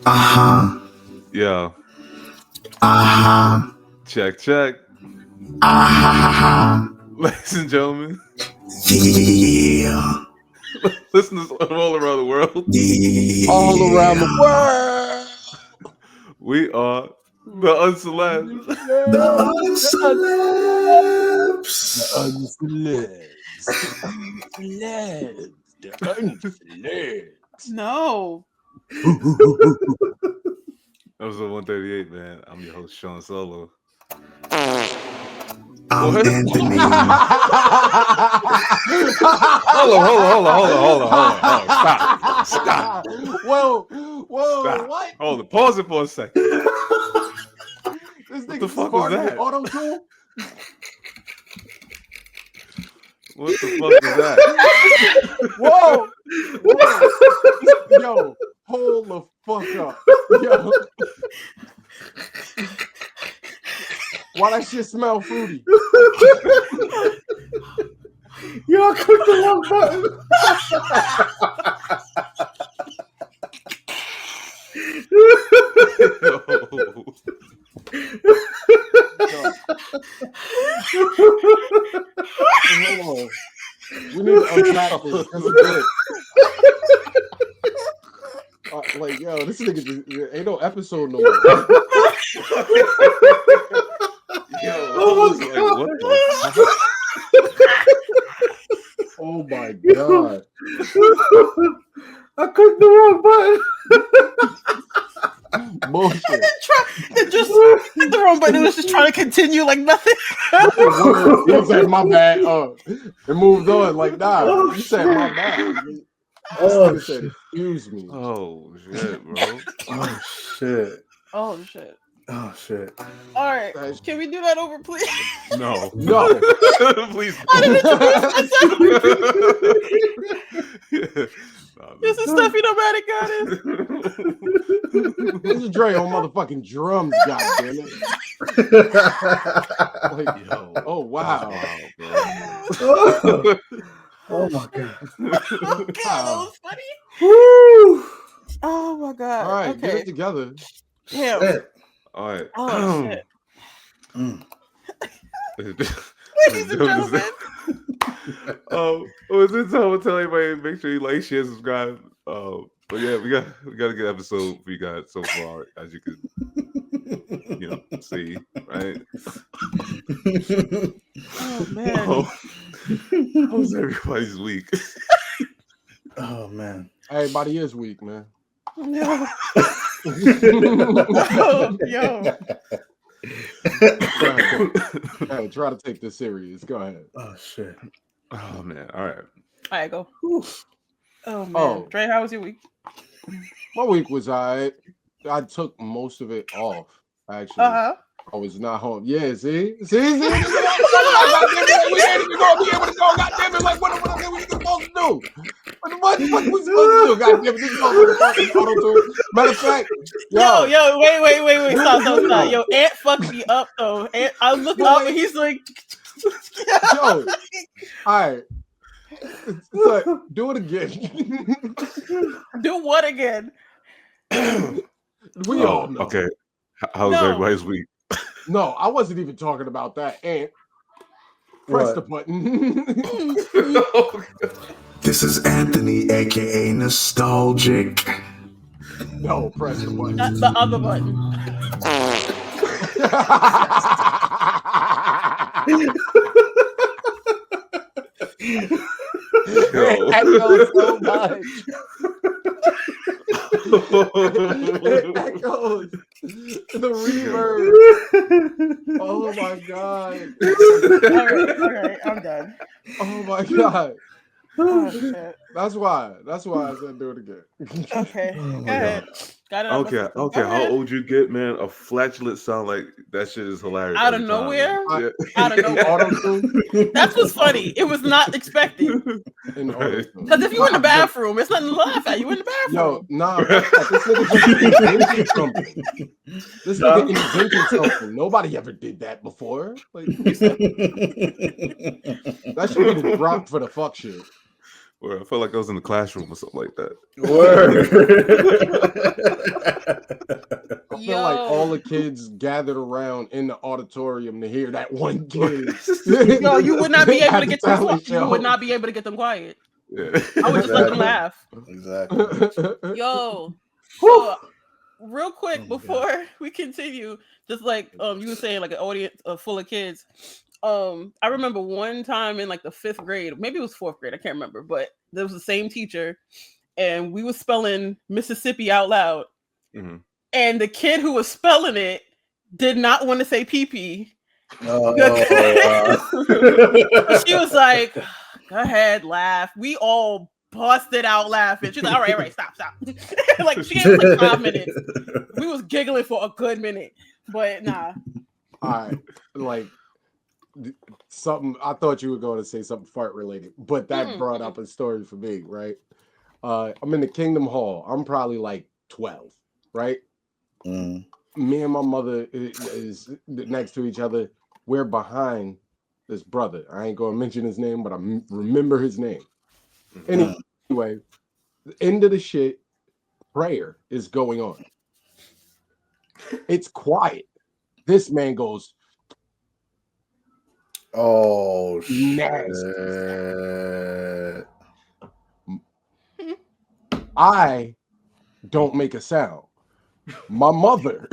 Uh-huh. Yeah. Uh-huh. Check, check. Uh-huh. Ladies and gentlemen, Yeah. listeners all around the world, Yeah. All around the world. we are the Uncelebs. The Uncelebs. The uncelebs. No. Episode 138, man. I'm your host, Sean Solo. I'm What? Anthony. Hold on. Stop. Whoa, Stop. what? Hold on. Pause it for a second. This the nigga fuck was that? Auto-tune? What the fuck was that? Whoa. Yo, hold the fuck up. Yo. Why that shit smell fruity? Yo, I clicked the wrong button. Hold on. We need to unpack this. That's good. Like, yo, this nigga just, ain't no episode no more. Yo, Oh my like, God. what the fuck? Oh my god. I clicked the wrong button. Bullshit. It just hit the wrong button. It was just trying to continue like nothing. He was like, my bad. It moved on. Like, nah, you said my bad. Oh, This nigga said, excuse me. Oh, shit, bro. Oh shit. Oh shit. Oh shit. All right. Can we do that over, please? No. No. Please. I didn't introduce Nah, This is Steffi Nomadic Goddess. This is Dre on motherfucking drums, goddammit. Like, yo. oh, wow. Oh my God. Oh god, that was funny. Woo. Oh my god. All right, get Okay. it together. Damn. Shit. All right. Oh shit. Mm. Ladies and gentlemen. Was it time to tell everybody make sure you like, share, subscribe. But yeah, we got a good episode for you guys so far, as you can see, right? Oh man. How was everybody's week? Oh man. Everybody is weak, man. No. Oh, yo. Go ahead, try to take this serious. Go ahead. Oh shit. Oh man, all right. All right, go. Oh man. Oh. Dre, how was your week? My week was I took most of it off, actually. Uh-huh. I was not home. Yeah, see? We ain't even gonna be able to go. Goddamn it! Like, what we supposed to do? What the fuck we supposed to do? Goddamn it! This is fucking auto-tune. Matter of fact, Yo, wait. Stop. Yo, Ant fucked me up though. Ant, I look up and he's like, yo, all right. Look, do it again. do what again? We all know. Okay. How's No. everybody's week? No, I wasn't even talking about that. Ant, press the button. This is Anthony, aka Nostalgic. No, press the button. That's the other button. It echoes so much. It echoes. The reverb. Oh my god. All right, I'm done. Oh my god. Oh, shit. That's why I said do it again. Okay, Oh my go ahead. Got it. Okay. Go How ahead. old you get, man? A flatulent sound like that shit is hilarious. Out of every time, nowhere? man. Yeah. Out of nowhere. Auto-tune That's what's funny. It was not expected. and auto-tune. Because if you in the bathroom, it's nothing to laugh at. You in the bathroom. Yo, nah, this nigga just invented something. This nigga invented something. Nobody ever did that before. Like, that should be the drop for the fuck shit. Or I felt like I was in the classroom or something like that. Word. I feel like all the kids gathered around in the auditorium to hear that one kid. Yo, you would not be able At to the get them talent quiet. You show. would not be able to get them quiet. Yeah. I would just let them laugh. Exactly. Yo, so, real quick Oh my before we continue, just like you were saying, like an audience full of kids. I remember one time in like the 5th grade, maybe it was 4th grade, I can't remember, but there was the same teacher, and we were spelling Mississippi out loud, and the kid who was spelling it did not want to say pee. Oh, She was like, "Go ahead, laugh." We all busted out laughing. She's like, all right, stop. Like she gave us like 5 minutes. We was giggling for a good minute, but nah. All right, like something. I thought you were going to say something fart related, but that brought up a story for me, right? I'm in the Kingdom Hall. I'm probably like 12, right? Me and my mother is next to each other. We're behind this brother. I ain't gonna mention his name, but I remember his name. Anyway, the end of the shit, prayer is going on. It's quiet. This man goes, oh nasty. shit. I don't make a sound. My mother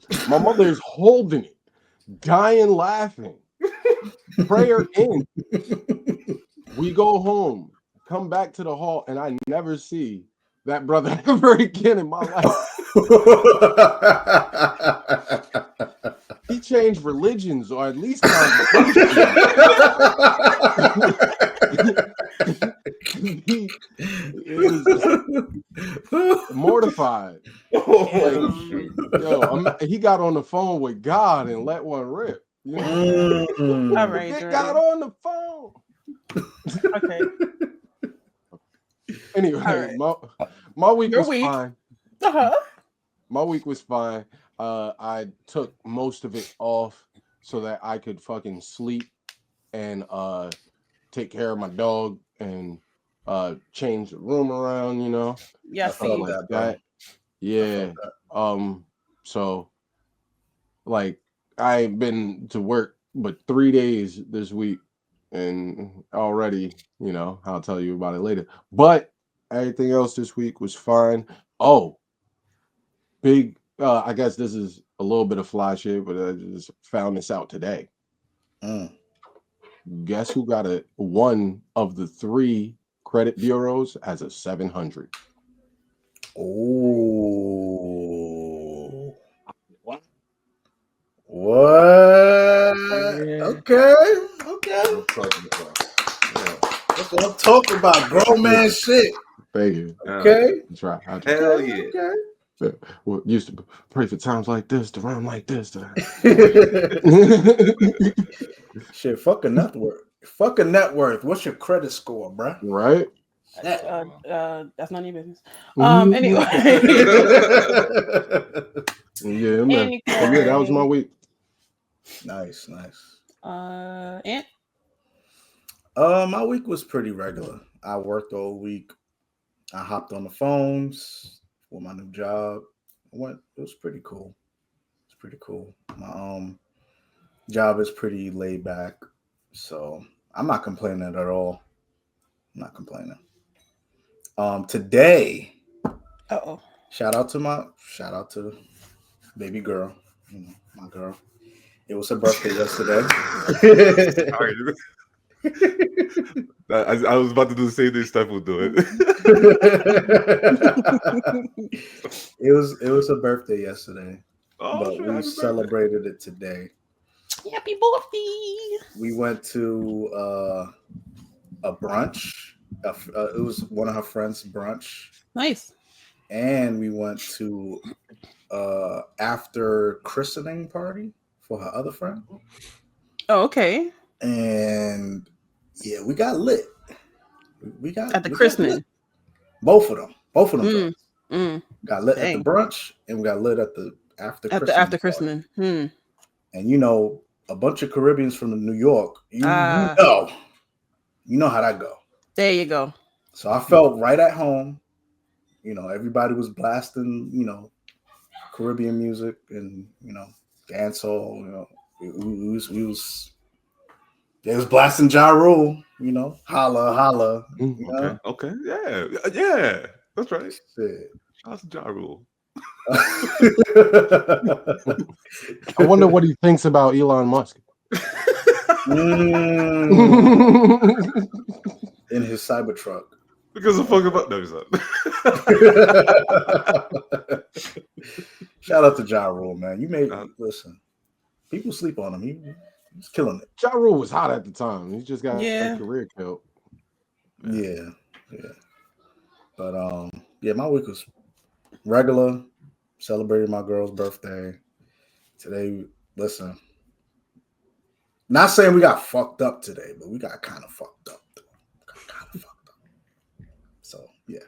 is holding it, dying laughing. Prayer in. We go home, come back to the hall, and I never see that brother ever again in my life. He changed religions, or at least he is mortified. He got on the phone with God and let one rip. You know? All right, He got on the phone. Okay. Anyway, my week was fine. My week was fine. I took most of it off so that I could fucking sleep and take care of my dog and change the room around, you know. Yeah, I see like that. Yeah. So like I ain't been to work but 3 days this week, and already, you know, I'll tell you about it later. But everything else this week was fine. Oh, big I guess this is a little bit of fly shit, but I just found this out today. Guess who got one of the 3 credit bureaus as a 700? Oh, what? Okay. Let's talk about grown man shit. Thank you. Okay. Try. Hell yeah. Okay. Well, used to pray for times like this, to rhyme like this. Shit, fuck a net worth. Fuck a net worth. What's your credit score, bruh? Right? That's none of your business. Anyway. Yeah, man. So, yeah, that was my week. Nice. Ant? My week was pretty regular. I worked all week. I hopped on the phones with my new job. It was pretty cool. It's pretty cool. My job is pretty laid back, so I'm not complaining at all. I'm not complaining. Today, shout out to baby girl, my girl. It was her birthday yesterday. I was about to do the same thing Steph would do it. It was her birthday yesterday, but shit, we celebrated it today. Happy birthday! We went to a brunch. It was one of her friends' brunch. Nice. And we went to after christening party for her other friend. Oh, okay. And yeah, we got lit. We got at the christening. Both of them. Got lit Dang. at the brunch, and we got lit at the after christening. And you know, a bunch of Caribbeans from New York. You know You know how that go. There you go. So I felt right at home. You know, everybody was blasting, you know, Caribbean music and, you know, dancehall. You know, they was blasting Ja Rule, you know, holla, holla. You know? Okay. Yeah. That's right. Shit. Shout out to Ja Rule. I wonder what he thinks about Elon Musk. In his Cybertruck. Because of fucking about no, he's not. Shout out to Ja Rule, man. You made listen. People sleep on him. He's killing it. Ja Rule was hot at the time. He just got Yeah. a career killed. Yeah. But yeah, my week was regular. Celebrated my girl's birthday. Today, listen. Not saying we got fucked up today, but we got kind of fucked up. So yeah.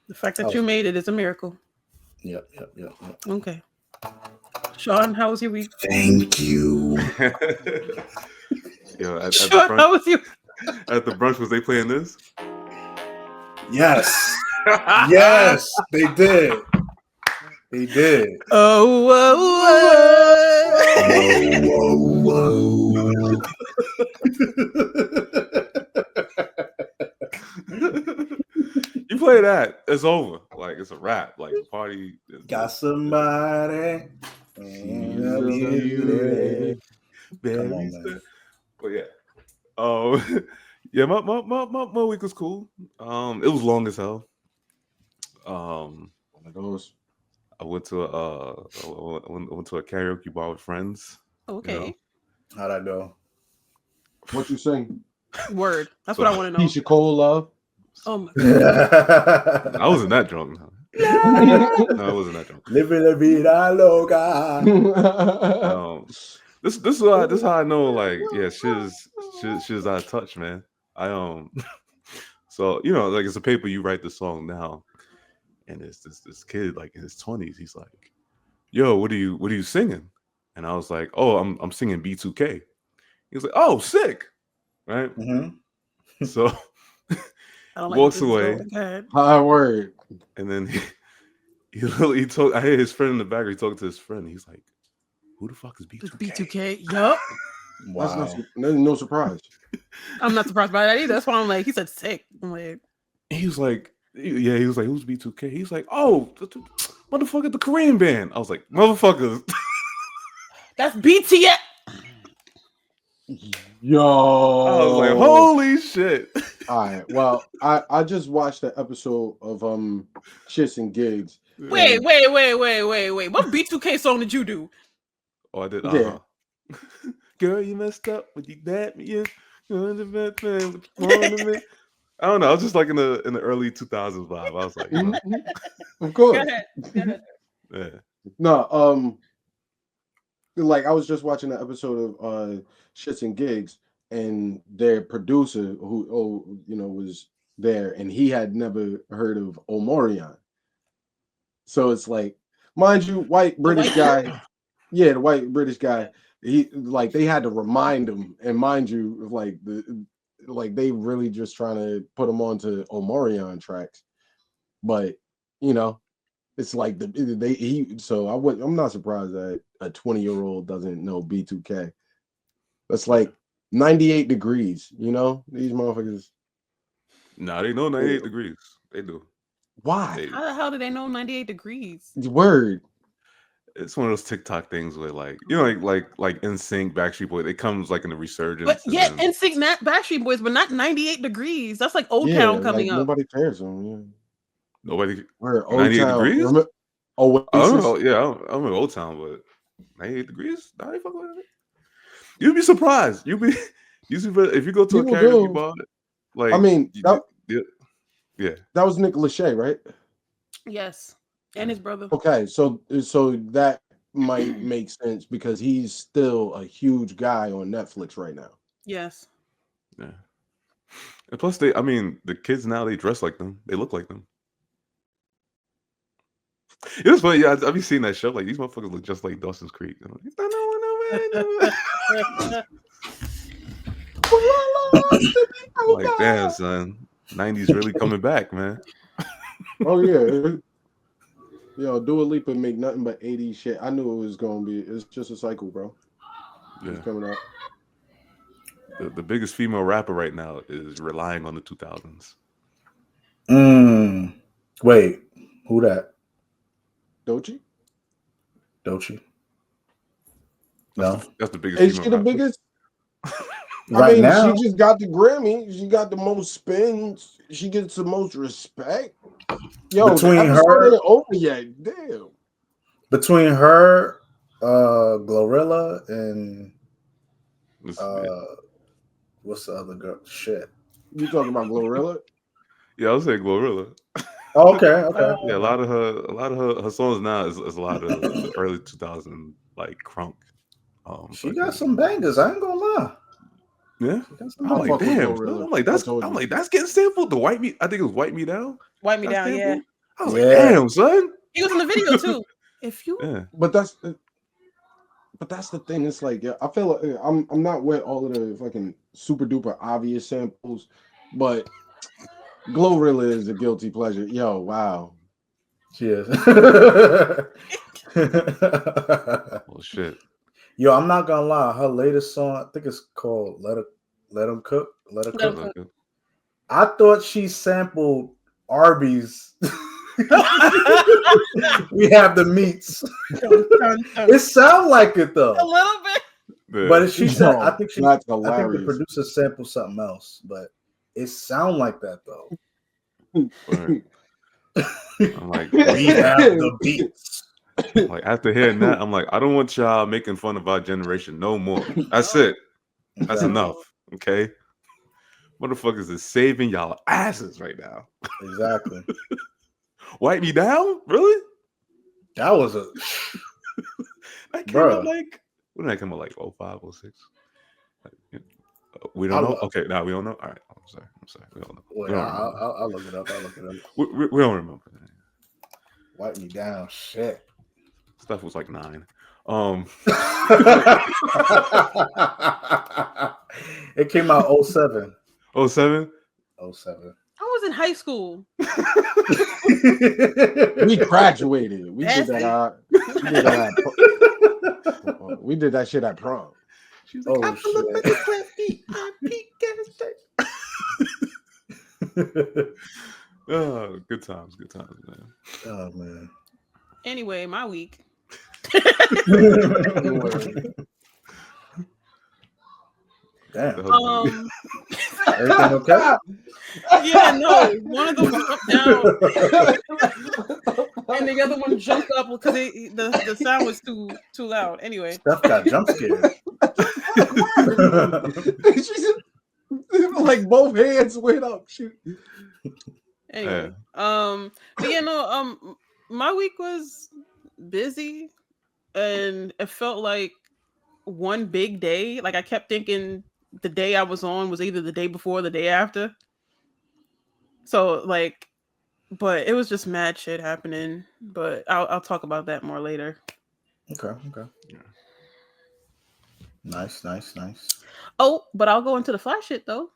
The fact that you made it is a miracle. Yep. Okay. Sean, how was your week? Thank you. Yo, at Sean, how was your the brunch, was they playing this? Yes. Yes, they did. They did. Oh, You play that, it's over. Like it's a wrap. Like the party is Got somebody. very Come on, man. But yeah. Yeah, my week was cool. It was long as hell. One of those. I went to a karaoke bar with friends. okay. You know? How'd I go? What you sing? Word. That's what I want to know. Keisha Cole, Love. Oh my I wasn't that drunk. No, I wasn't that drunk. Living la vida loca. This is how I know, like, yeah, she's out of touch, man. So you know, like it's a paper, you write the song now, and it's this kid like in his 20s. He's like, "Yo, what are you singing?" And I was like, "Oh, I'm singing B2K." He was like, "Oh, sick," right? Mm-hmm. So I don't walks this away. going. Go ahead. High word. And then he told, I hear his friend in the back. He talking to his friend. He's like, "Who the fuck is B2K?" B2K. Yup. Wow. There's no surprise. I'm not surprised by that either. That's why I'm like, he said sick. I'm like, He was like, yeah, he was like, "Who's B2K?" He's like, "Oh, motherfucker, the Korean band." I was like, "Motherfuckers." that's BTS. Yo. I was like, "Holy shit." All right. Well, I just watched the episode of Shits and Gigs. Wait. What B2K song did you do? Oh, I did. Yeah. Girl, you messed up when you dapped me. Yeah. I don't know. I was just like in the early 2000s vibe. I was like, you know, Of course. Go ahead. yeah. No, like I was just watching the episode of Shits and Gigs, and their producer who was there, and he had never heard of Omarion. So it's like, mind you, white British guy. Yeah, the white British guy. He like they had to remind him, and mind you, like they really just trying to put him onto Omarion tracks, but you know, it's like I'm not surprised that a 20-year-old doesn't know B2K. That's like 98 degrees, you know, these motherfuckers. Nah, they know 98 degrees. They do. Why? How the hell do they know 98 degrees? Word. It's one of those TikTok things where, like, you know, like NSYNC, Backstreet Boys, it comes like in a resurgence. But yeah, and then, NSYNC, not Backstreet Boys, but not 98 degrees. That's like Old Town coming up. Nobody cares them. Yeah. nobody. Where 98 degrees? Oasis? I don't know. Yeah, I'm in Old Town, but 98 degrees? Nah, they fuck with it. You'd be surprised. If you go to a People karaoke do. bar, like, I mean, yeah. that was Nick Lachey, right? Yes. And his brother. Okay, so that might make sense because he's still a huge guy on Netflix right now. Yes. Yeah. And plus, the kids now, they dress like them. They look like them. It was funny. Yeah, I've been seeing that show. Like, these motherfuckers look just like Dawson's Creek. I'm like, Like, damn, son. 90s really coming back, man. Oh yeah. Yo, Dua Lipa make nothing but 80s shit. I knew it was gonna be. It's just a cycle, bro. Yeah. It's coming out. The biggest female rapper right now is relying on the 2000s. Wait, who that? Doechii? Doechii? That's No. that's the biggest Is female she the rapper. biggest? Right now, she just got the Grammy. She got the most spins. She gets the most respect. Yo, Between the episode her- ain't over yet. Damn. between her, Glorilla, and what's the other girl? Shit. You talking about Glorilla? Yeah, I would say Glorilla. Oh, okay. Yeah, a lot of her songs now is a lot of the early 2000 like crunk. She but- got some bangers. I ain't gonna lie. Yeah. She got some I'm I like, fuck with damn. Glorilla. I'm like, I told you. that's getting sampled. The White Me, I think it was White Me Down. Wipe me That's down, yeah. sampled? I was Yeah. like, damn, son. He was in the video too. If you Yeah. But that's the thing. It's like I feel like I'm not with all of the fucking super duper obvious samples, but Glorilla is a guilty pleasure. Yo, wow. Cheers. Oh shit. Yo, I'm not gonna lie. Her latest song, I think it's called "Let Them Cook." Let Her Let 'Em Cook. Cook. I thought she sampled Arby's. We have the meats. It sounds like it though. a little bit. Yeah. But she said, Yo, I think that's the hilarious. producer sampled something else, but it sound like that though. Word. I'm like, We have the beats. like after hearing that, I'm like, I don't want y'all making fun of our generation no more. That's it. That's Exactly. enough. Okay. Motherfuckers is saving y'all asses right now. Exactly. Wipe Me Down? Really? That was a That came out Bruh. like, when did that come out? Like 05, 06? Like, we don't know? Okay, now we don't know? All right. I'm sorry. We don't know. wait, We don't remember. I'll look it up. We don't remember. Wipe me down. Shit. Stuff was like 9. It came out 07. 07? 07. I was in high school. We graduated. We did That's that. We did that shit at prom. She's Oh, like, shit. oh, good times, man. Oh man. Anyway, my week. Damn. The Everything okay? Yeah, no. One of them jumped down and the other one jumped up because the sound was too loud. Anyway. Stuff got jump scared. Like both hands went up. Shoot. Anyway. But yeah, no, my week was busy and it felt like one big day. Like I kept thinking the day I was on was either the day before or the day after. So like, but it was just mad shit happening. But I'll talk about that more later. Okay. Nice. Oh, but I'll go into the flash shit though.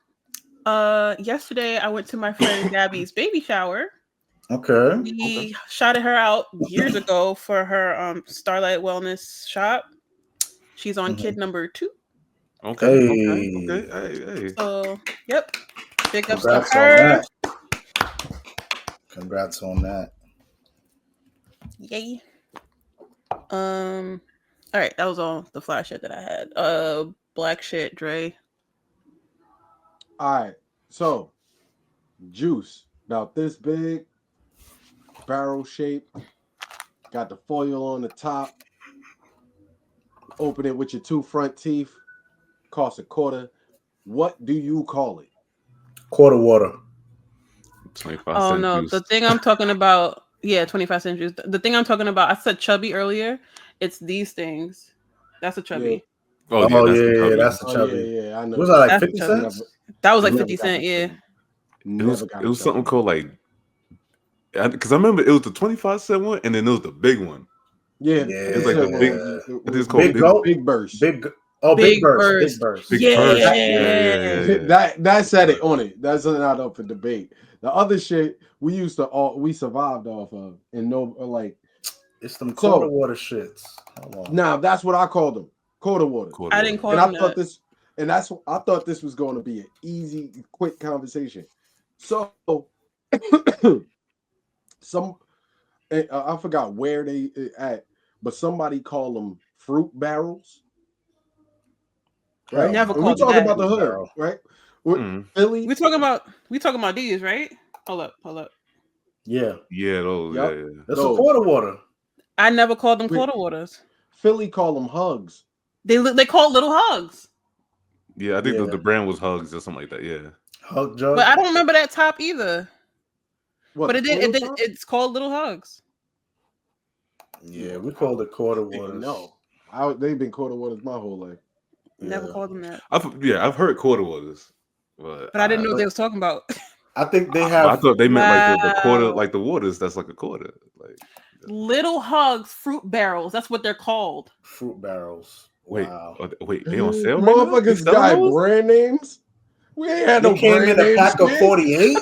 Yesterday I went to my friend Gabby's baby shower. Okay. We shouted her out years ago for her Starlight Wellness shop. She's on kid number 2. Okay. Hey. Hey. So yep. Big ups to Congrats on her. that. Congrats on that. Yay. All right, that was all the flash shit that I had. Black shit, Dre. All right. So, juice about this big, barrel shape. Got the foil on the top. Open it with your 2 front teeth. Costs $0.25. What do you call it? Quarter water. 25 Oh cent no, juice. the thing I'm talking about, 25 cent juice. The thing I'm talking about, I said chubby earlier. It's these things. That's a chubby. Oh, Oh, that's the yeah, chubby. that's the Oh, chubby. yeah, I know. Was that like That's 50 chubby. cents? That was like Never 50 got cent, the yeah. chubby. It was Never got it was the something chubby. called like, because I remember it was the 25 cent one, and then there was the big one. Yeah, Yeah, It's like the big- it it was is called Big big. Gulp? Big burst. Big. Oh, Big Big Burst. Burst. Big Burst. Big Burst. Yeah. That said it on it. That's not up for debate. The other shit we survived off of, and no, like It's them So- quarter water shits. Hold on. now that's what I called them, quarter water. I didn't call And them I thought that. I thought this was going to be an easy, quick conversation. So, I forgot where they at, but somebody called them fruit barrels. Right? Never And we called them talking that. about the hood, Barrel. right? Mm. Philly. We talking about these, right? Hold up. Yeah, Yeah, those. Yep. Yeah. that's a Those. quarter water. I never called them Wait. quarter waters. Philly call them hugs. They call it little hugs, Yeah, I think Yeah. the brand was Hugs or something like that. Yeah. Hug jug. but I don't remember that top either. What, But the Total Top? it's called little hugs. Yeah, we called it quarter Didn't waters. know. They've been quarter waters my whole life. Never Yeah. called them that. I've heard quarter waters, but But I didn't know what they was talking about. I think they I have. thought they meant like the quarter, Wow. like the waters. That's like a quarter. Like Little hugs, fruit barrels. That's what they're called. fruit barrels. wait, Wow. wait, they on sale? Right now? They Motherfuckers selling got those? brand names. We ain't had They no came brand in a names. pack of kid. 48.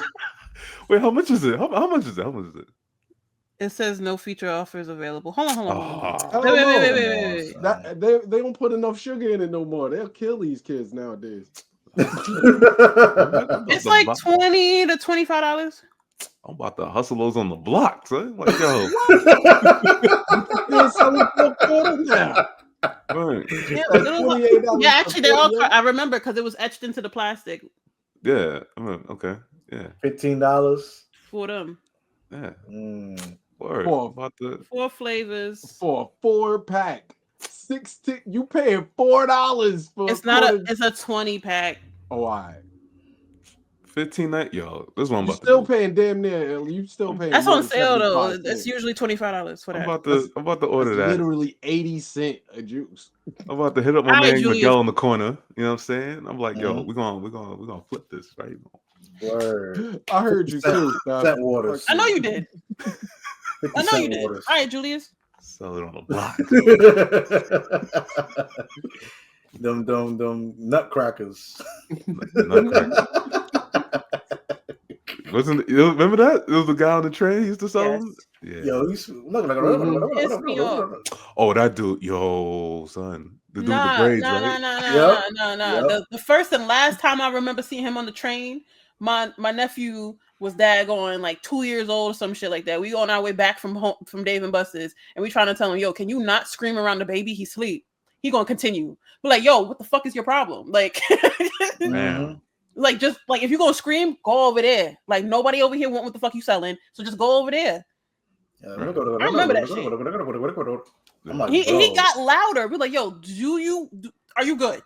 Wait, how much is it? How much is it? How much is it? It says no feature offers available. Hold on. I Oh, don't Wait. know. That they don't put enough sugar in it no more. They'll kill these kids nowadays. It's like $20 to $25. I'm about to hustle those on the block, son. Like, yo, They're selling for a quarter now. right. Yeah, Like little hug- $28 yeah, for actually, they all. 48. I remember because it was etched into the plastic Yeah, I mean, okay, yeah, $15. for them. yeah. Mm. Word. For- About the 4 flavors. For a 4-pack. 16. You paying $4 for It's not quarter. it's a 20 pack. Oh, all right. 15 night, yo. This is what I'm You about still to do. paying damn near. You still paying. That's more on than sale though. 75 It's cents. usually $25 for that. I'm about to order That's that. literally 80 cents a juice. I'm about to hit up my All right, man Julius. Miguel in the corner. You know what I'm saying? I'm like, yo, Mhm. we're gonna flip this, right? Word. I heard you too. Steph. Cent waters. I know you did. 50 I know cent you did. waters. All right, Julius. Sell it on the block. them nutcrackers. Wasn't it, you remember that? It was the guy on the train. He used to sell Yes. them. Yeah. Yo, he's look like Piss me off. Oh, that dude. Yo, son. The dude with Nah, the braids, nah, right? Yep. Yep. The first and last time I remember seeing him on the train, my nephew was daggone like 2 years old or some shit like that. We on our way back from home from Dave and Buster's, and we trying to tell him, yo, can you not scream around the baby? He sleep. He gonna continue. We're like, yo, what the fuck is your problem? Like, Man. like just like if you gonna scream, go over there. Like nobody over here want what the fuck you selling, so just go over there. I remember that shit. I'm like, He bro. got louder. We're like, yo, are you good?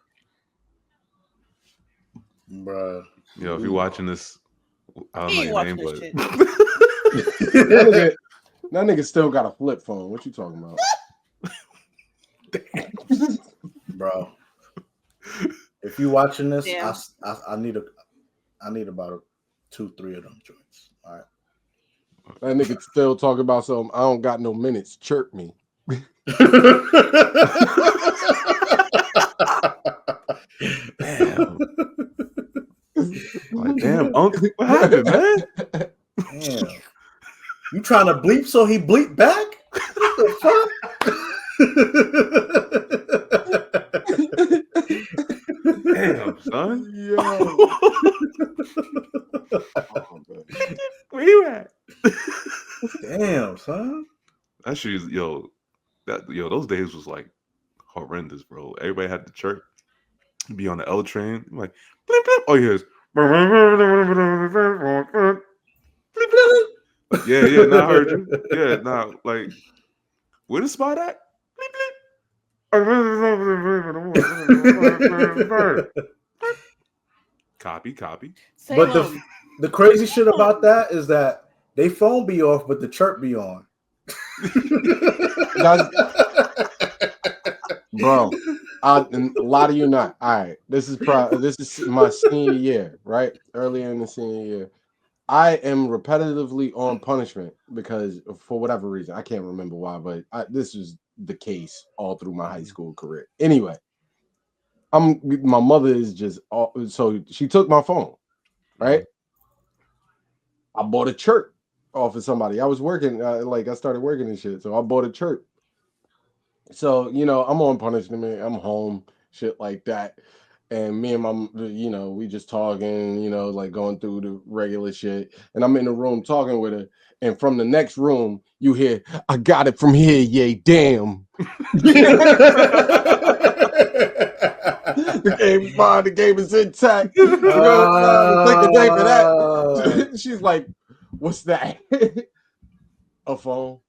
Bruh. Yo, if you're watching this, I don't He know ain't your watching name, this but shit. That nigga still got a flip phone. What you talking about? Bro. If you watching this, Yeah. I need about 2-3 of them joints. All right. That nigga still talking about something. I don't got no minutes. Chirp me. damn. Like, damn, Uncle, what happened, man? Damn. You trying to bleep so he bleep back? What the fuck? Damn, son. Yo. Oh, man. Where you at? Damn, son. That shit is, yo, those days was like horrendous, bro. Everybody had to chirp, be on the L train, like, blip, blip. Oh, yes. Yeah, nah, I heard you. Yeah, nah, like, where the spot at? Blip, blip. Copy. But the crazy shit about that is that they phone be off, but the chirp be on. Bro, and a lot of you not. All right, this is my senior year, right? Earlier in the senior year, I am repetitively on punishment because for whatever reason, I can't remember why, but this was the case all through my high school career. Anyway, My mother is just so she took my phone, right? I bought a chirp off of somebody. I was working, I started working and shit, so I bought a chirp. So I'm on punishment. I'm home, shit like that. And me and we just talking, like going through the regular shit. And I'm in the room talking with her. And from the next room, you hear, "I got it from here, yay, damn." The game is fine. The game is intact. You know what I'm saying? Take a day for that. She's like, "What's that?" A phone.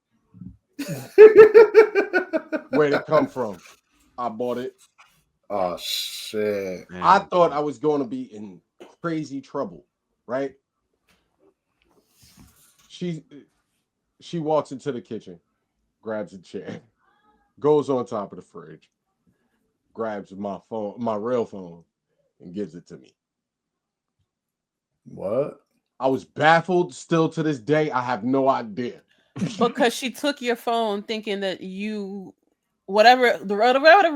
Where'd it come from? I bought it. Oh shit! Man. I thought I was going to be in crazy trouble, right? She walks into the kitchen, grabs a chair, goes on top of the fridge, grabs my phone, my real phone, and gives it to me. What? I was baffled still to this day. I have no idea. Because she took your phone thinking that you, whatever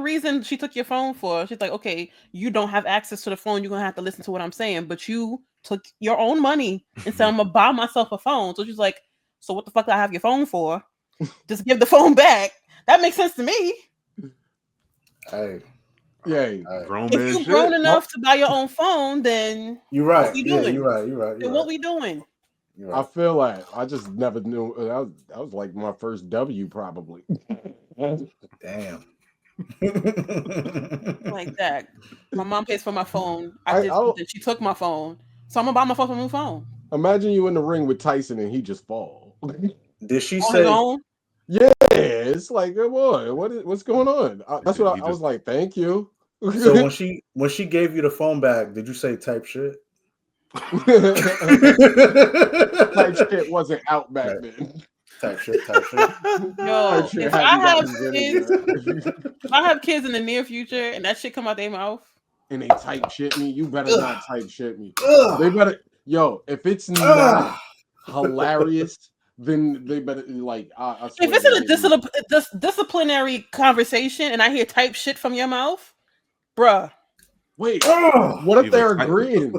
reason she took your phone for, she's like, okay, you don't have access to the phone. You're going to have to listen to what I'm saying. But you took your own money and said, I'm going to buy myself a phone. So she's like, so what the fuck do I have your phone for? Just give the phone back. That makes sense to me. Hey, Yeah. Grown If man you're shit. grown enough to buy your own phone, then you're right. what we Yeah, doing? you're right. You're right. Then what we doing? You're I right. feel like I just never knew. That was like my first W, probably. Damn. Like that. My mom pays for my phone. I I did don't- something. She took my phone. So I'm gonna buy myself a new phone. Imagine you in the ring with Tyson and he just fall. Did she On his say? own. Yeah, it's like, come on, what's going on? That's what I was like. Thank you. So when she gave you the phone back, did you say type shit? Type shit wasn't out back then. Type shit. Type shit. Yo, Type shit if hadn't I have gotten kids, invented yet. if I have kids in the near future and that shit come out their mouth, And they type shit me, you better not type shit me. Ugh. They better, if it's not hilarious, then they better I swear if it's to in a disciplinary conversation and I hear type shit from your mouth, bruh. wait, Ugh. what if Either they're type- agreeing?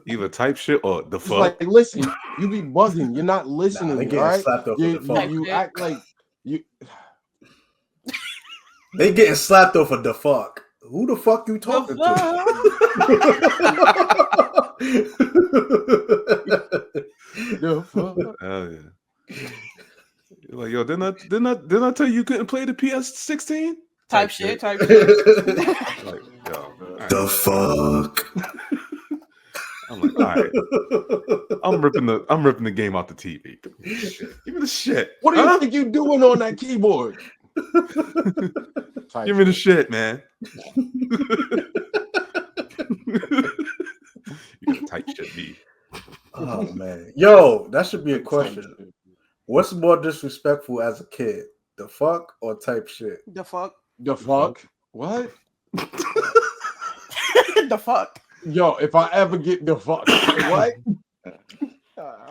Either type shit or the It's fuck. like, listen, you be bugging. You're not listening, they all getting right? slapped off with the fuck. You act like you. They getting slapped off of the fuck. Who the fuck you talking to? The fuck? Hell yeah. You're like, yo, didn't I tell you couldn't play the PS16? Type shit. Type shit. Like, yo, all right. The fuck? I'm like, all right. I'm ripping the game off the TV. Give me the shit. Give me the shit. What do you Huh? think you doing on that keyboard? Type Give me the shit. shit, man. You gotta type shit me. Oh man, yo, that should be a Type question. shit. What's more disrespectful as a kid, the fuck or type shit? The fuck. The fuck? What? The fuck. Yo, if I ever get the fuck, what?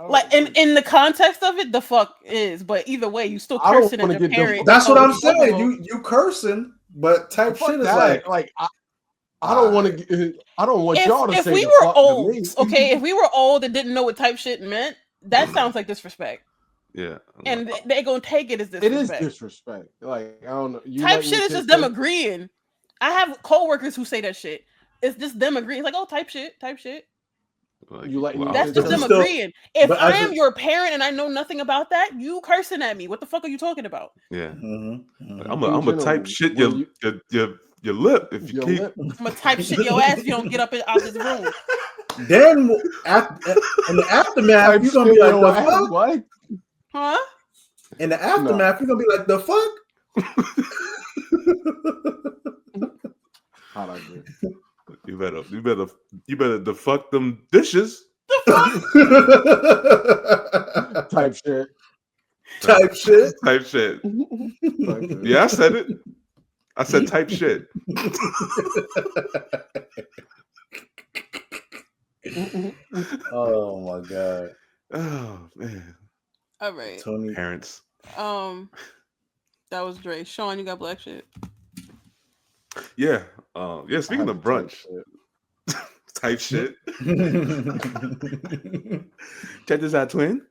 Like in the context of it, the fuck is, but either way, you still I don't cursing at wanna your get the parent. fuck- That's what I'm Oh, saying. You cursing, but type Fuck shit is that. like I don't want to. I don't want y'all to If say we the were fuck to old, me. okay, if we were old and didn't know what type shit meant, that sounds like disrespect, Yeah. and they're gonna take it as It is disrespect. disrespect. Like, I don't know. You Type letting shit your is kids just them say- agreeing. I have coworkers who say that shit. It's just them agreeing. It's like, oh, type shit. Like, You letting your That's kids just say them that? still- agreeing. If but I as am a- your parent and I know nothing about that, you cursing at me. What the fuck are you talking about? Yeah. Mhm, mhm. I'm In gonna type general, shit when your lip if you your keep. lip. I'm gonna type shit your ass if you don't get up out this room. Then in the aftermath, Type you're gonna be shit like, your the ass, fuck? What? Huh? In the aftermath, you're gonna be like, the fuck? How'd I do? You better defuck them dishes. Type shit. Type shit. Type shit. Type shit. Yeah, I said it. I said type shit. Oh my god, Oh man. All right. Tony. Parents. That was Dre. Sean, you got black shit. Yeah. Yeah, speaking of brunch type shit. Check this out, twin.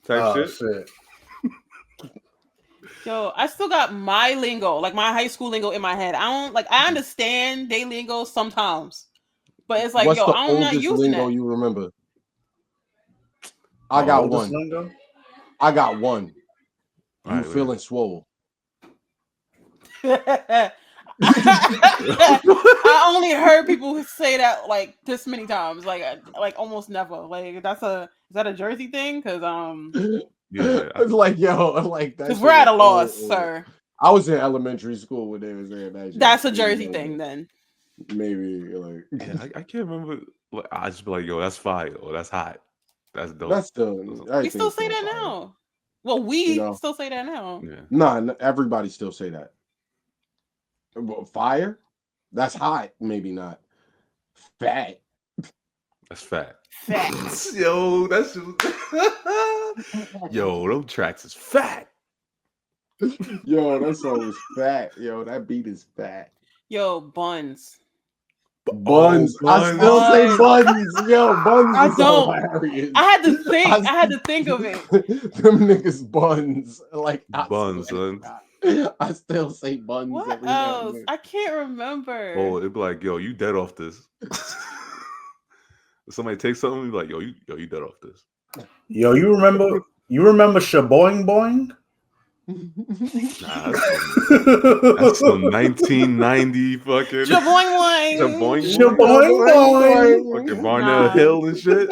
Type Oh shit. shit. Yo, I still got my lingo, like my high school lingo in my head. I understand they lingo sometimes, but it's like, What's yo, the I'm not oldest using lingo that. you remember? I got Oldest one. lingo? I got one. All You right, wait. feeling swole? I only heard people say that like this many times, like almost never. Like is that a Jersey thing? Because Yeah, It's like, yo, like that. we're at a loss, sir. I was in elementary school when they was saying that shit. That's a Jersey thing, then. Maybe like yeah, I can't remember. Like, I just be like, yo, that's fire, or that's hot, that's dope. that's still. We still say that now. Well, we still say that now. Yeah, Nah, everybody still say that. Well, fire, that's hot. Maybe not. Fat. that's fat. Fat. Yo, that's yo, those tracks is fat. Yo, that song is fat. Yo, that beat is fat. Yo, buns. Buns. Oh, I still say buns. Yo, buns I is don't. hilarious. I had to think. I had to think of it. Them niggas buns. Like Buns, son. I still say buns. What every now and else? then. I can't remember. Oh, it'd be like, yo, you dead off this. If somebody takes something, you'd be like, yo, you dead off this. Yo, you remember Shaboing Boing? Nah, that's some 1990 fucking Jaboing boing. Shaboing Shaboing Boing. fucking Barnell Nah. Hill and shit.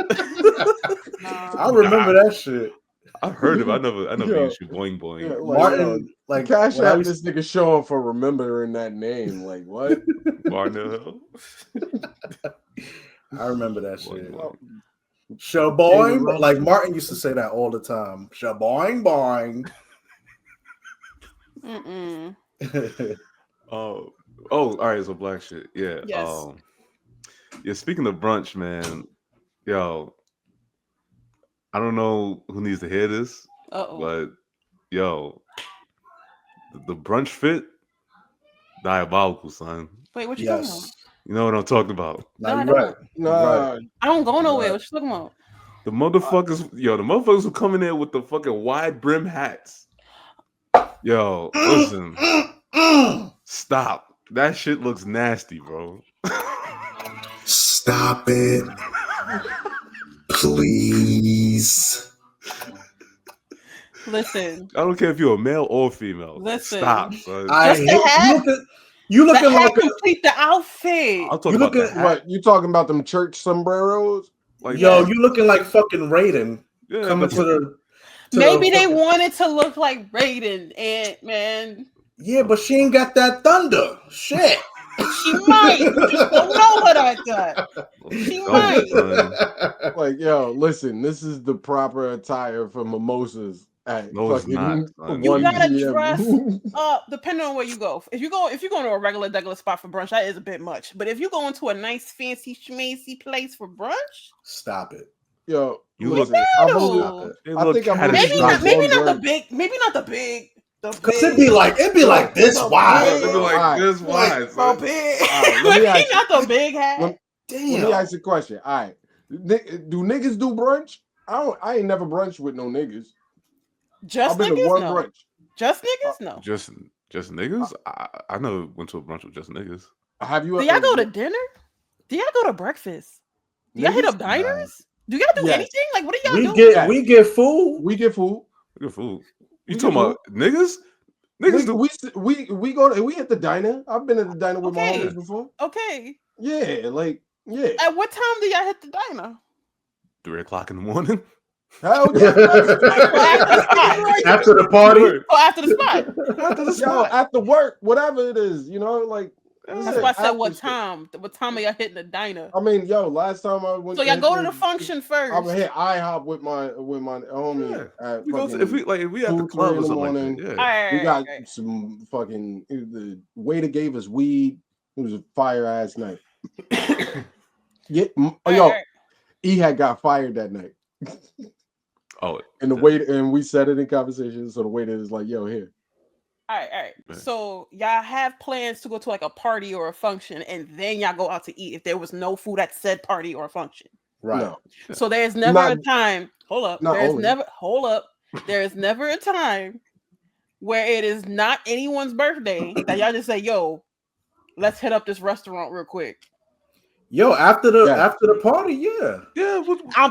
I remember that shit. I heard it. I never Yo. used Shaboing Boing. Yeah, like, yo, Martin, like Cash when I App was- this nigga showing for remembering that name. Like what? Barnell Hill. I remember that Boing, shit. boing. Shaboing, like Martin used to say that all the time. Shaboing Boing. Mm-mm. Oh, all right. So black shit. Yeah. Yes. Yeah. Speaking of brunch, man. Yo, I don't know who needs to hear this, Uh-oh. but yo, the brunch fit, diabolical, son. Wait, what you talking about? Yes. You know what I'm talking about? No, No, I you're right. Nah, I don't go nowhere. Right. What you talking about? The motherfuckers, the motherfuckers who come in there with the fucking wide brim hats. Yo, listen, stop. That shit looks nasty, bro. Stop it. Please. Listen. I don't care if you're a male or female. Listen. Stop, son. I Just the hate hat? you The looking hat like a complete the outfit. I'll talk you about look that. at hat. what you talking about? Them church sombreros? Like, yo, you looking like fucking Raiden yeah, coming but to the Maybe they fucking- wanted to look like Raiden, and man, Yeah, but she ain't got that thunder. Shit. she might. Don't know her like that. She Don't, might. son. Like, yo, listen, this is the proper attire for mimosas at No, it's fucking not, son. 1 You gotta p.m. dress depending on where you go. If you go to a regular spot for brunch, that is a bit much. But if you go into a nice fancy schmancy place for brunch, Stop it. Yo, You listen, look- I've Stop only- it. They I look think I've kinda only maybe shot not maybe one not the brunch. big, maybe not the big. Cause it'd be like Yo, this yo, wide. It'd be like Alright. this wide, So son. big. Alright, let me ask you. Not the big hat. Let me ask you a question. All right, do niggas do brunch? I ain't never brunch with no niggas. Just I've been to niggas? one No. brunch. Just niggas? No. Just niggas? I never went to a brunch with just niggas. Have you? Do y'all go to dinner? Do y'all go to breakfast? Do y'all hit Niggas? up diners? Do y'all do Yes. anything? Like, what do y'all We do? get food. We get food. Good food. We You get talking about niggas? Niggas do. We go to we at the diner. I've been at the diner with my Okay. homies before. Okay. Yeah, like yeah. At what time do y'all hit the diner? 3 o'clock in the morning. Hell yeah. After the party. Word. Oh, after the spot. After the Yo, spot. after work, whatever it is, you know, like That's why I said after what shit. time. What time are y'all hitting the diner? I mean, yo, last time I went. So y'all go to the hit function first. I would hit IHOP with my homie. At We go to, fucking if we at the 2, club 3 or in the something like morning. that. Yeah. Alright, we got alright. some fucking. The waiter gave us weed. It was a fire ass night. Yeah, yo, Alright. he had got fired that night. Oh, And the waiter, and we said it in conversation. So the waiter is like, "Yo, here, All right. Right. So y'all have plans to go to like a party or a function, and then y'all go out to eat if there was no food at said party or function. Right. No, So there's never a Not- time. Hold up. not There's only. never. Hold up. There is never a time where it is not anyone's birthday that y'all just say, "Yo, let's hit up this restaurant real quick." Yo, after the Yeah. party, yeah. Yeah.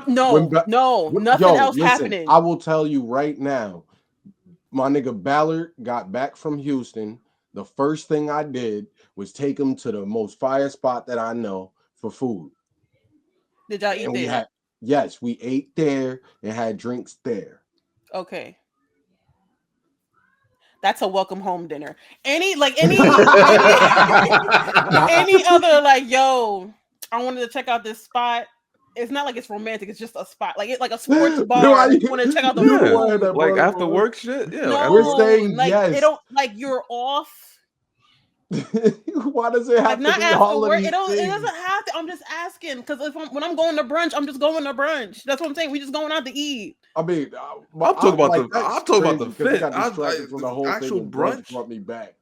No, When ba- nothing else happening. I will tell you right now. My nigga Ballard got back from Houston. The first thing I did was take him to the most fire spot that I know for food. Did y'all eat And there? we ate there and had drinks there. Okay. That's a welcome home dinner. Any other like, yo, I wanted to check out this spot. It's not like it's romantic. It's just a spot, like a sports bar. You want to check out the Yeah. Why that Like brother after was- work shit. Yeah. No, We're saying like yes. it don't like you're off. Why does it have Like to not be after all of work. these It doesn't things? have to. I'm just asking because when I'm going to brunch, I'm just going to brunch. That's what I'm saying. We just going out to eat. I mean, I'm talking about the- that's I'm talking about the crazy 'cause it fit. got distracted from the whole actual thing. And brunch brunch. brought me back.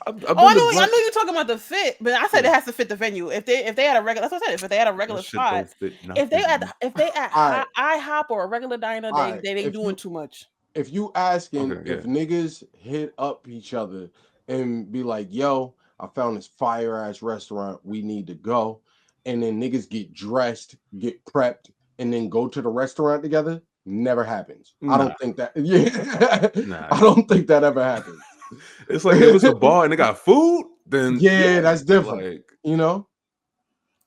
I've Oh, I know you're talking about the fit, but I said it has to fit the venue. If they had a regular, that's what I said. If they had a regular spot, if they at Alright. IHOP or a regular diner, Alright, they if doing you- too much. If you asking Okay, if niggas hit up each other and be like, "Yo, I found this fire ass restaurant. We need to go," and then niggas get dressed, get prepped, and then go to the restaurant together, never happens. I Nah. don't think that. Yeah, Nah. I don't think that ever happens. It's like if it's a bar and they got food, then Yeah, that's different. Like, You know?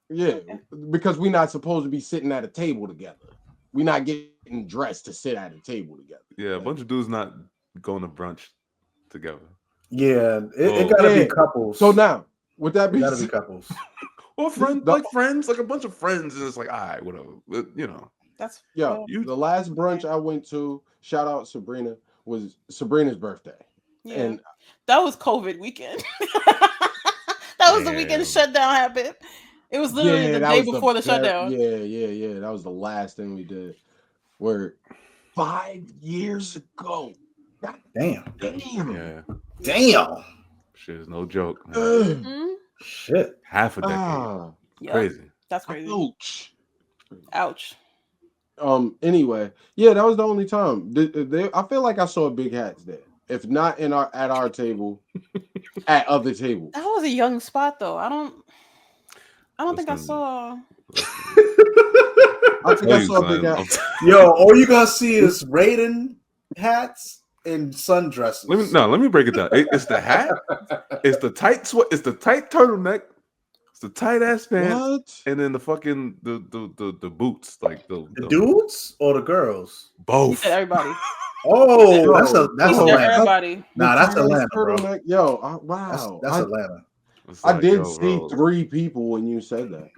Yeah, because we're not supposed to be sitting at a table together. We're not getting dressed to sit at a table together. yeah, a bunch of dudes not going to brunch together. Yeah, it Oh. gotta Yeah. be couples. So now, with that it being gotta be said, couples. Or friends, The- like friends, like a bunch of friends, and it's like, all right, whatever. But, you know, That's yeah, well, you the last brunch I went to, shout out Sabrina, was Sabrina's birthday. yeah. And That was COVID weekend. That was the weekend Damn. shutdown happened. It was literally the that day was before the very- shutdown. Yeah. That was the last thing we did. Where 5 years ago. Damn. Damn. yeah, Damn. shit is no joke. Man. Ugh. Mhm. Shit. Half a decade, Ah, Yeah, crazy. that's crazy. ouch. Ouch. Anyway, yeah, that was the only time. I feel like I saw big hats there. If not at our table, at other tables. That was a young spot though. I don't think I Listen. saw. I think I Please, saw big son, hats. Yo, all you gonna see is Raiden hats and sundresses. let me break it down. It's the hat, it's the tight sweat, it's the tight turtleneck, it's the tight ass pants, What? and then the fucking the boots, like The dudes or the girls? He both. said everybody. Oh, that's Yo, that's He yo, said Atlanta. everybody. Nah, that's The Atlanta, bro. turtleneck. Yo, wow. That's Atlanta. It's I like, did yo, see bro. 3 people when you said that.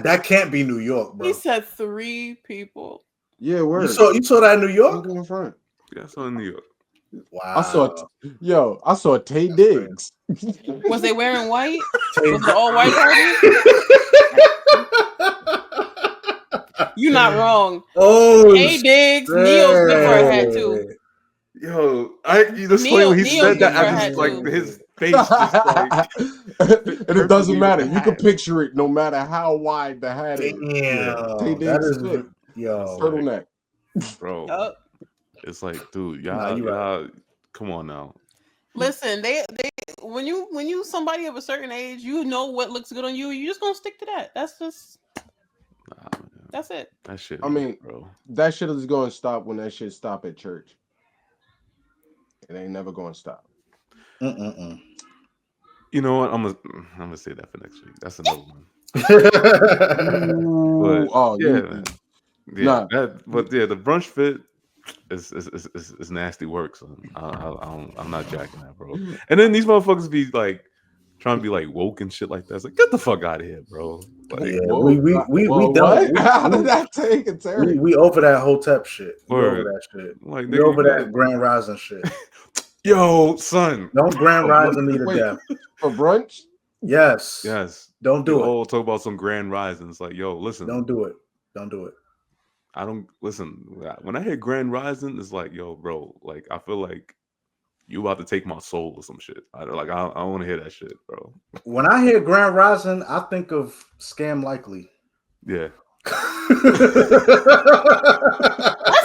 That can't be New York, bro. He said 3 people. Yeah, word. You saw that in New York? Look in front. Yeah, so in New York. Wow. I saw Tay Diggs. Was they wearing white? Tay- Was it all white party? You're not wrong. Oh, Hey Diggs, Neil's good for a hat too. Yo, this Neil- when he Neil said that, good for a I hat, just like too. his face just like And it doesn't perfectly matter. with You the can hat. picture it no matter how wide the hat is. damn. Tay That Diggs is fit. yo. Turtleneck. bro. Yup. It's like, dude, Nah, y'all, you right. y'all, come on now. Listen, they when you somebody of a certain age, you know what looks good on you. You just gonna stick to that. That's just Nah, man, that's it. that shit. I mean, bro. That shit is going to stop when that shit stop at church. It ain't never going to stop. Mm-mm-mm. You know what? I'm gonna say that for next week. That's another one. Ooh, oh, yeah, you- man. Yeah, Nah. but yeah, the brunch fit is nasty work. So I'm not jacking that, bro. And then these motherfuckers be like trying to be like woke and shit like that. It's like, get the fuck out of here, bro. Like, Yeah, Whoa, we whoa, done. what? How did that take a turn? We over that Hotep shit. We Word. over that shit. like We nigga, over you that got- Grand Rising shit. Yo, son. Don't Grand Rising me to Wait. death. For brunch? Yes. Yes. Don't do We it. all talk about some grand risings. Like, yo, listen. Don't do it. Don't do it. I don't listen. When I hear grand rising, it's like, yo, bro. Like, I feel like you about to take my soul or some shit. I don't want to hear that shit, bro. When I hear Grand Rising, I think of Scam Likely. Yeah. That's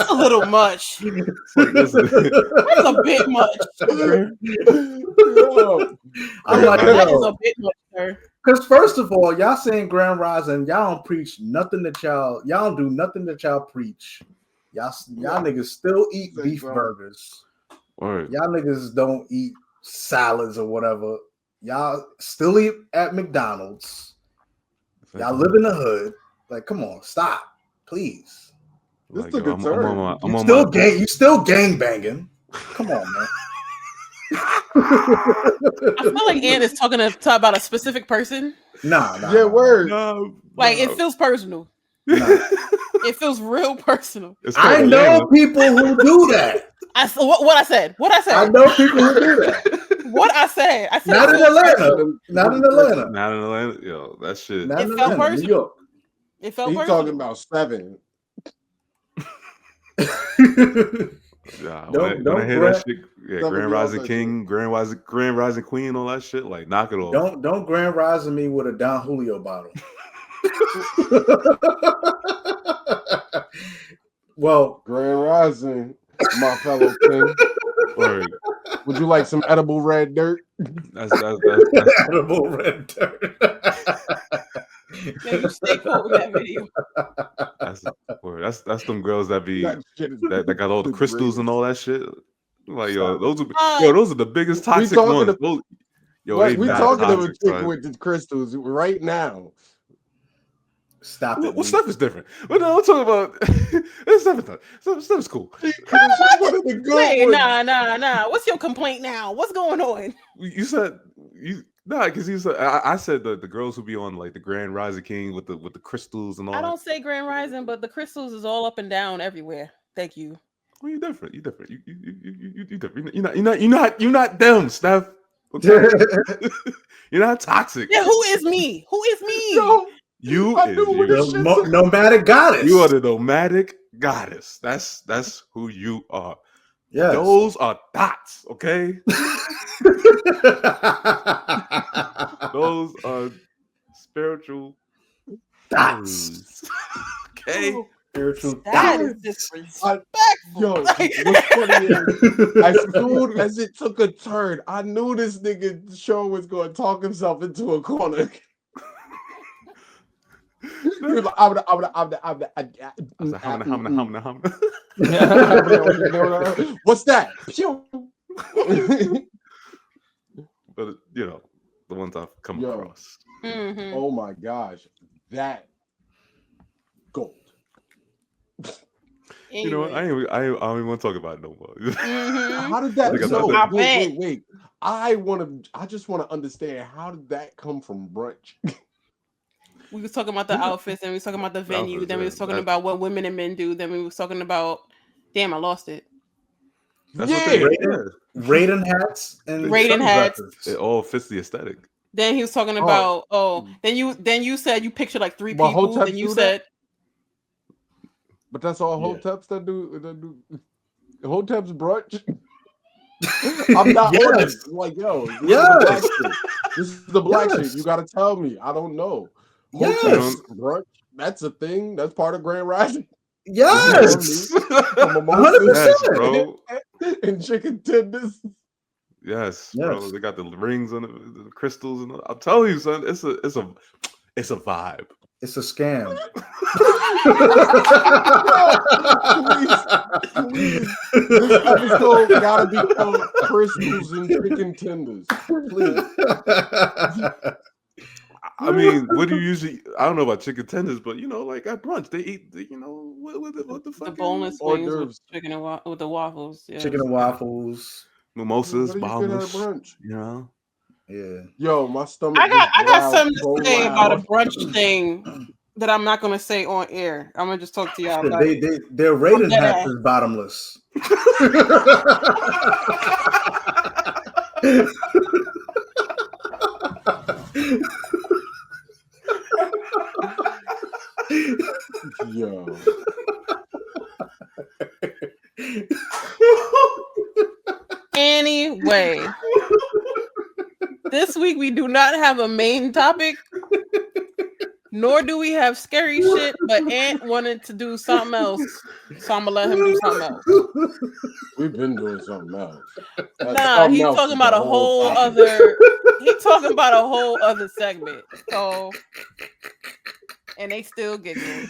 a little much. Like, listen, That's a bit much. I'm like, That is yo, a bit much, sir. because first of all, y'all saying Grand Rising, y'all don't preach nothing that y'all don't do nothing that y'all preach. Y'all niggas still eat beef burgers. word. Y'all niggas don't eat salads or whatever. Y'all still eat at McDonald's. Y'all live in the hood. Like, come on, stop, please. Like, This took a I'm turn. on You my still gang banging. Come on, man. I feel like Ann is talking about a specific person. Nah. Yeah, word. No, Like no. it feels personal. Nah. It feels real personal. It's called I know Atlanta. people who do that. What I said. I know people who do that. What I said. I said Not it in feels Atlanta. personal. Not in Atlanta. Not in Atlanta. Yo, that shit. Not in It felt Atlanta. New personal. York. It felt He's personal. talking about 7. Yeah, Don't when I hear Grand- that shit, yeah, Somebody Grand Rising else King, Grand Rising Queen, all that shit, like knock it off. don't Grand Rising me with a Don Julio bottle. Well, Grand Rising, my fellow king. Word. Would you like some edible red dirt? That's edible red dirt. Yeah, you stay quoting that video. that's them girls that be That shit is that got all the the crystals and greatest. all that shit. Like yo, Stop. those are the biggest toxic talking ones. to- Those, yo, What, they we mad talking to a toxic, chick son. with the crystals right now. Stop it. Well, me. stuff is different. But no, I'm talking about stuff is cool. She's one of the good Wait, ones. nah. What's your complaint now? What's going on? You said because you said I said the girls who be on like the Grand Rising King with the crystals and all. I that. don't say Grand Rising, but the crystals is all up and down everywhere. Thank you. Well, you different. You different. You different. You're not them, Steph. Okay? You're not toxic. Yeah, who is me? Who is me? Yo, You I is knew when you. this shit said- Nomadic goddess. You are the nomadic goddess. That's who you are. Yes. Those are dots. Okay. Those are spiritual Dots. okay. Spiritual That dots. is disrespectful. Yo, Like- what's funny is, as soon as it took a turn, I knew this nigga Sean was going to talk himself into a corner. He was like, I was like, hum. What's that? Pew. But you know, the ones I've come Yo. across. Mhm. Oh my gosh, that gold. You know what? I Anyway. don't even want to talk about it no more. Mhm. How did that? Like I No, said, wait. I just want to understand, how did that come from brunch? We was talking about the outfits, and we was talking about the venue, outfits, then we yeah. was talking about what women and men do, then we was talking about damn, I lost it. That's what they Raiden hats and Raiden hats. sundresses. It all fits the aesthetic. Then he was talking about then you said you pictured like 3 But people, Hoteps then you do said But that's all Yeah. Hoteps that do. Hoteps brunch. I'm not on Yes. this. Like, yo, this Yes. is the black shit. This is the black Yes. shit. You gotta tell me. I don't know. Yes. Hoteps brunch. That's a thing. That's part of Grand Rising. Yes. From mimosas 100%. bro. and chicken tenders. Yes, bro. Yes. They got the rings on the crystals, and I'm telling you, son, it's a vibe. It's a scam. Please. This episode gotta be called crystals and chicken tenders. Please. I mean, what do you usually? I don't know about chicken tenders, but you know, like at brunch, they eat. What the the fuck? boneless hors wings with d'oeuvres. chicken and with the waffles. Yeah. Chicken and waffles. Mimosas, What do you get at a bombs. brunch? You know, Yeah. Yo, my stomach. I got growled something so to say about a loud. brunch thing that I'm not gonna say on air. I'm gonna just talk to y'all about it. Their Raiden dead hats ass. is bottomless. Yo. Anyway, this week we do not have a main topic, nor do we have scary shit. But Ant wanted to do something else, so I'm gonna let him do something else. We've been doing something else. Nah, he's talking about a whole other. He's talking about a whole other segment. So, and they still giggling.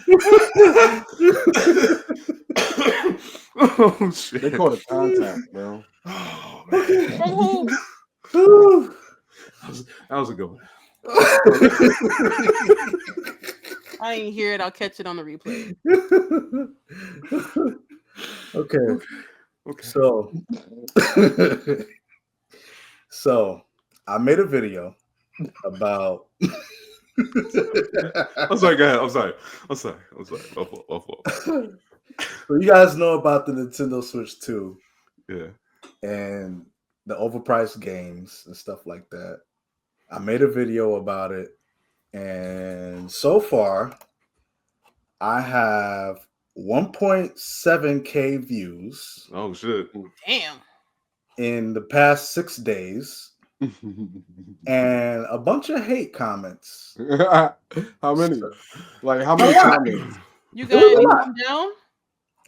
Oh shit! They call it contact, bro. Oh man, From who? that was a good one. I ain't hear it. I'll catch it on the replay. Okay. Okay. So I made a video about I'm sorry, go ahead. I'm sorry. My fault. So you guys know about the Nintendo Switch 2 Yeah. and the overpriced games and stuff like that. I made a video about it, and so far I have 1.7K views Oh shit. Damn. in the past 6 days and a bunch of hate comments. How many? Like how many comments? You got any thumbs down?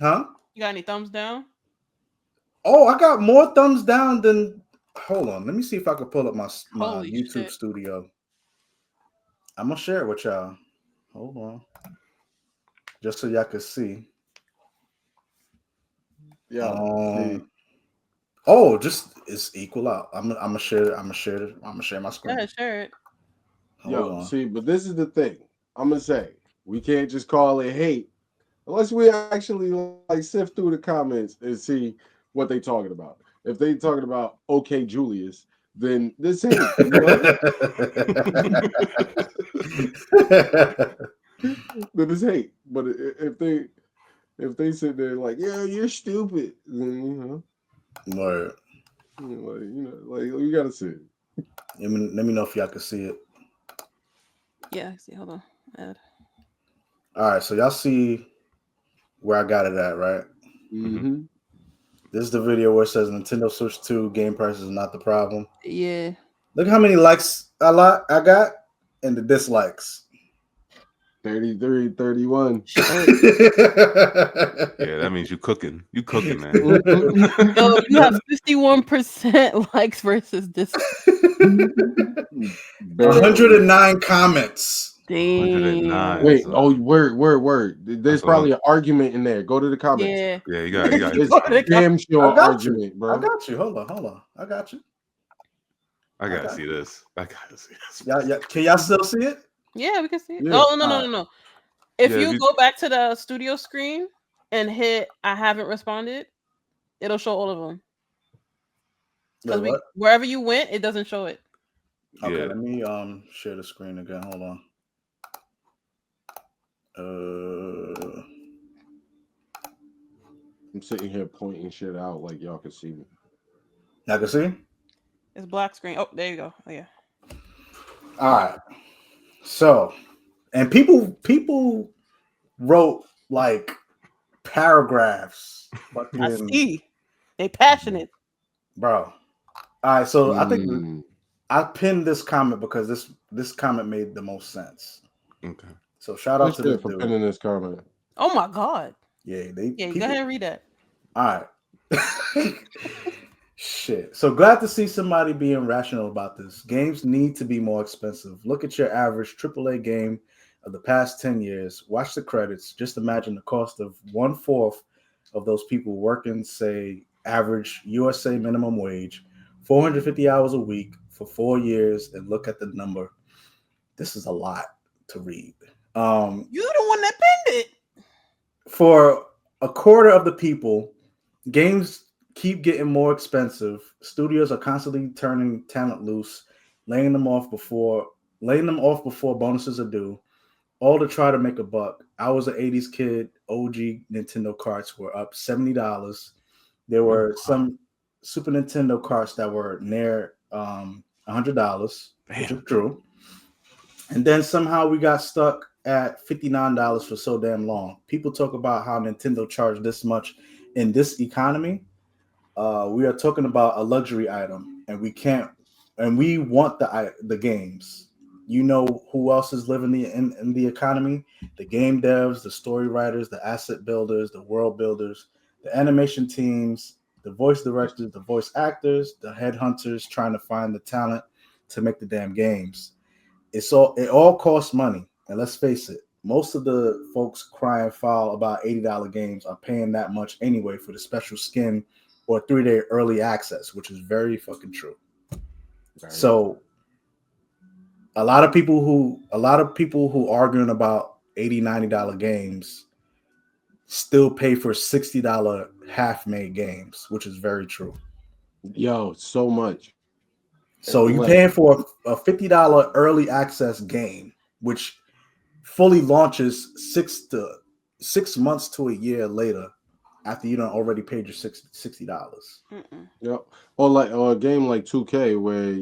Huh? You got any thumbs down? Oh, I got more thumbs down than. Hold on, let me see if I can pull up my Holy YouTube shit. studio. I'm gonna share it with y'all. Hold on, just so y'all can see. Yeah. Oh, just it's equal out. I'm gonna share. I'm gonna share my Go screen. ahead, share it. Hold on. See, but this is the thing. I'm gonna say we can't just call it hate unless we actually like sift through the comments and see what they talking about. If they talking about okay Julius, then this hate. You know? Then it's hate. But if they sit there like, yeah, you're stupid, then Word. like you gotta see it. Let me know if y'all can see it. Yeah, I see. Hold on. Add. All right, so y'all see where I got it at, right? Mm-hmm. This is the video where it says Nintendo Switch 2 game price is not the problem. Yeah. Look how many likes I got and the dislikes. 33, 31. Yeah, that means you cooking. You cooking, man. Yo, you have 51% likes versus this. 109 comments. Damn. 109. Wait, son. oh, word. There's That's probably an argument in there. Go to the comments. Yeah. Yeah, you got It's Go to the damn sure I got argument, you. bro. I got you. Hold on. I got you. I gotta got see this. I gotta see this. Yeah. Can y'all still see it? Yeah, we can see it. Yeah. Oh, no. If Yeah, you if you- go back to the studio screen and hit I haven't responded, it'll show all of them. Because Wait, what? wherever you went, it doesn't show it. Okay, Yeah. let me share the screen again. Hold on. I'm sitting here pointing shit out like y'all can see me. Y'all can see? It's black screen. Oh, there you go. Oh yeah. All right. So, and people wrote like paragraphs. I Fucking, see. They passionate. bro. All right, so I think Mm. I pinned this comment because this comment made the most sense. Okay. So shout out What's to there this for dude. pinning this comment? Oh my god. Yeah, Yeah, go ahead and read that. All right. Shit. So glad to see somebody being rational about this. Games need to be more expensive. Look at your average AAA game of the past 10 years. Watch the credits. Just imagine the cost of 1/4 of those people working, say, average USA minimum wage, 450 hours a week for 4 years, and look at the number. This is a lot to read. You the one that pinned it. For a quarter of the people, games keep getting more expensive. Studios are constantly turning talent loose, laying them off before bonuses are due, all to try to make a buck. I was an 80s kid. OG Nintendo carts were up $70. There were some Super Nintendo carts that were near $100, which is true. And then somehow we got stuck at $59 for so damn long. People talk about how Nintendo charged this much in this economy. We are talking about a luxury item, and we can't, and we want the games. You know who else is living in the economy? The game devs, the story writers, the asset builders, the world builders, the animation teams, the voice directors, the voice actors, the headhunters trying to find the talent to make the damn games. It all costs money, and let's face it, most of the folks crying foul about $80 games are paying that much anyway for the special skin or 3-day early access, which is very fucking true. Right. So a lot of people who arguing about $80-$90 games still pay for $60 half-made games, which is very true. Yo, so much. So you're paying for a $50 early access game, which fully launches 6 months to a year later after you done already paid your $60. Yep. Or a game like 2K where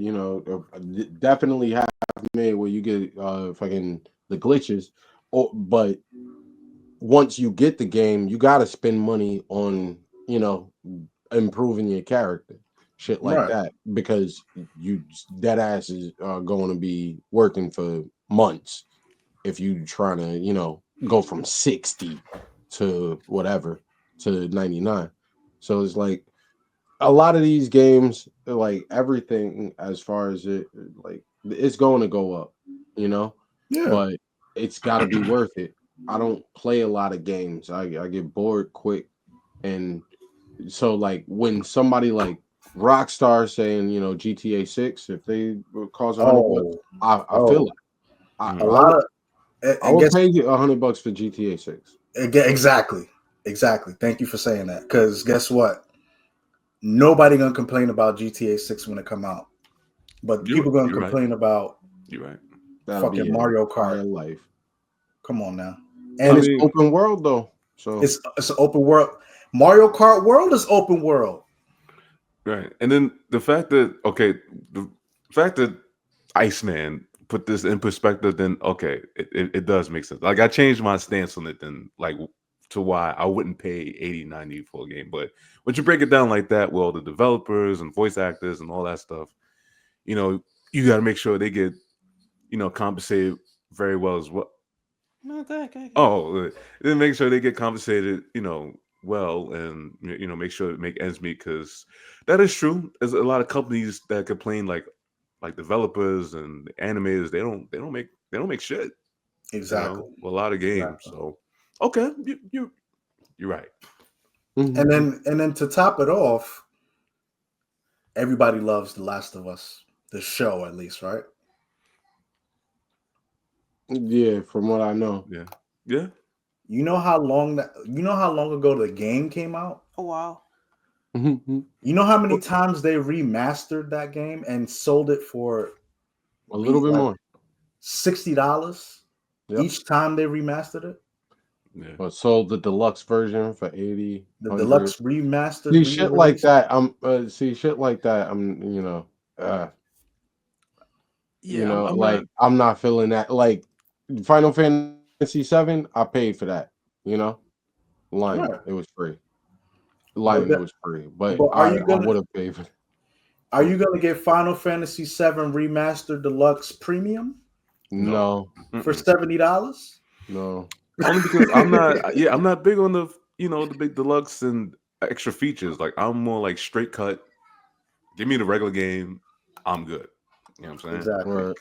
definitely half made where you get fucking the glitches, but once you get the game, you got to spend money on improving your character, shit like Right. that, because you dead ass is going to be working for months if you trying to go from 60 to whatever to 99. So it's like a lot of these games, like everything as far as it's going to go up, Yeah. but it's got to be worth it. I don't play a lot of games. I get bored quick, and so like when somebody like Rockstar saying GTA 6, if they cost $100, I feel it. A lot of I would pay you $100 for GTA 6. Exactly. Thank you for saying that. Because guess what? Nobody gonna complain about GTA 6 when it come out, but people gonna complain about You're right. fucking Mario Kart. Life. Come on now. And it's open world though, so it's an open world. Mario Kart World is open world. Right, and then the fact that Iceman put this in perspective, then okay, it does make sense. Like I changed my stance on it then, like to why I wouldn't pay $80-$90 for a game. But when you break it down like that, well, the developers and voice actors and all that stuff, you got to make sure they get, compensated very well as well. No, go ahead. Oh, then make sure they get compensated, well, and make sure to make ends meet, because that is true. There's a lot of companies that complain, like developers and animators, they don't make shit. Exactly. A lot of games. Exactly. So okay, you're right. And then to top it off, everybody loves The Last of Us, the show at least, right? Yeah, from what I know. Yeah. You know how long ago the game came out? Oh wow. You know how many times they remastered that game and sold it for a little bit more, $60 each time they remastered it? Yeah. Or sold the deluxe version for 80. The 100. Deluxe remastered. See shit like that. I'm I'm not feeling that. Like Final Fantasy 7, I paid for that. Line, right. It was free. It was free, but I would have paid for it. Are you gonna get Final Fantasy 7 Remastered Deluxe Premium? No. For $70? No. Only because I'm not big on the the big deluxe and extra features. Like I'm more like straight cut. Give me the regular game, I'm good. You know what I'm saying? Exactly. Right.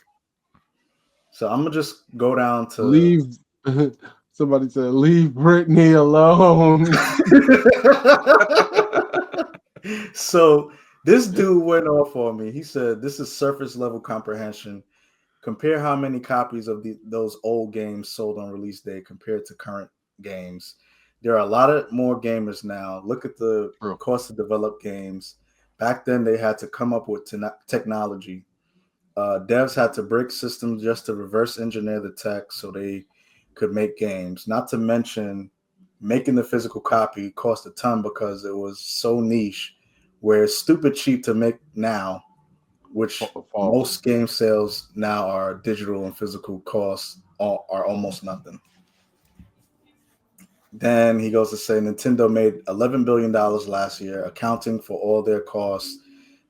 So I'm gonna just go down to leave. Somebody said, "Leave Brittany alone." So this dude went off on me. He said, "This is surface level comprehension. Compare how many copies of those old games sold on release day compared to current games. There are a lot of more gamers now. Look at the cost to develop games. Back then, they had to come up with technology. Devs had to break systems just to reverse engineer the tech so they could make games. Not to mention, making the physical copy cost a ton because it was so niche, where it's stupid cheap to make now, which most game sales now are digital and physical costs are almost nothing." Then he goes to say Nintendo made $11 billion last year, accounting for all their costs,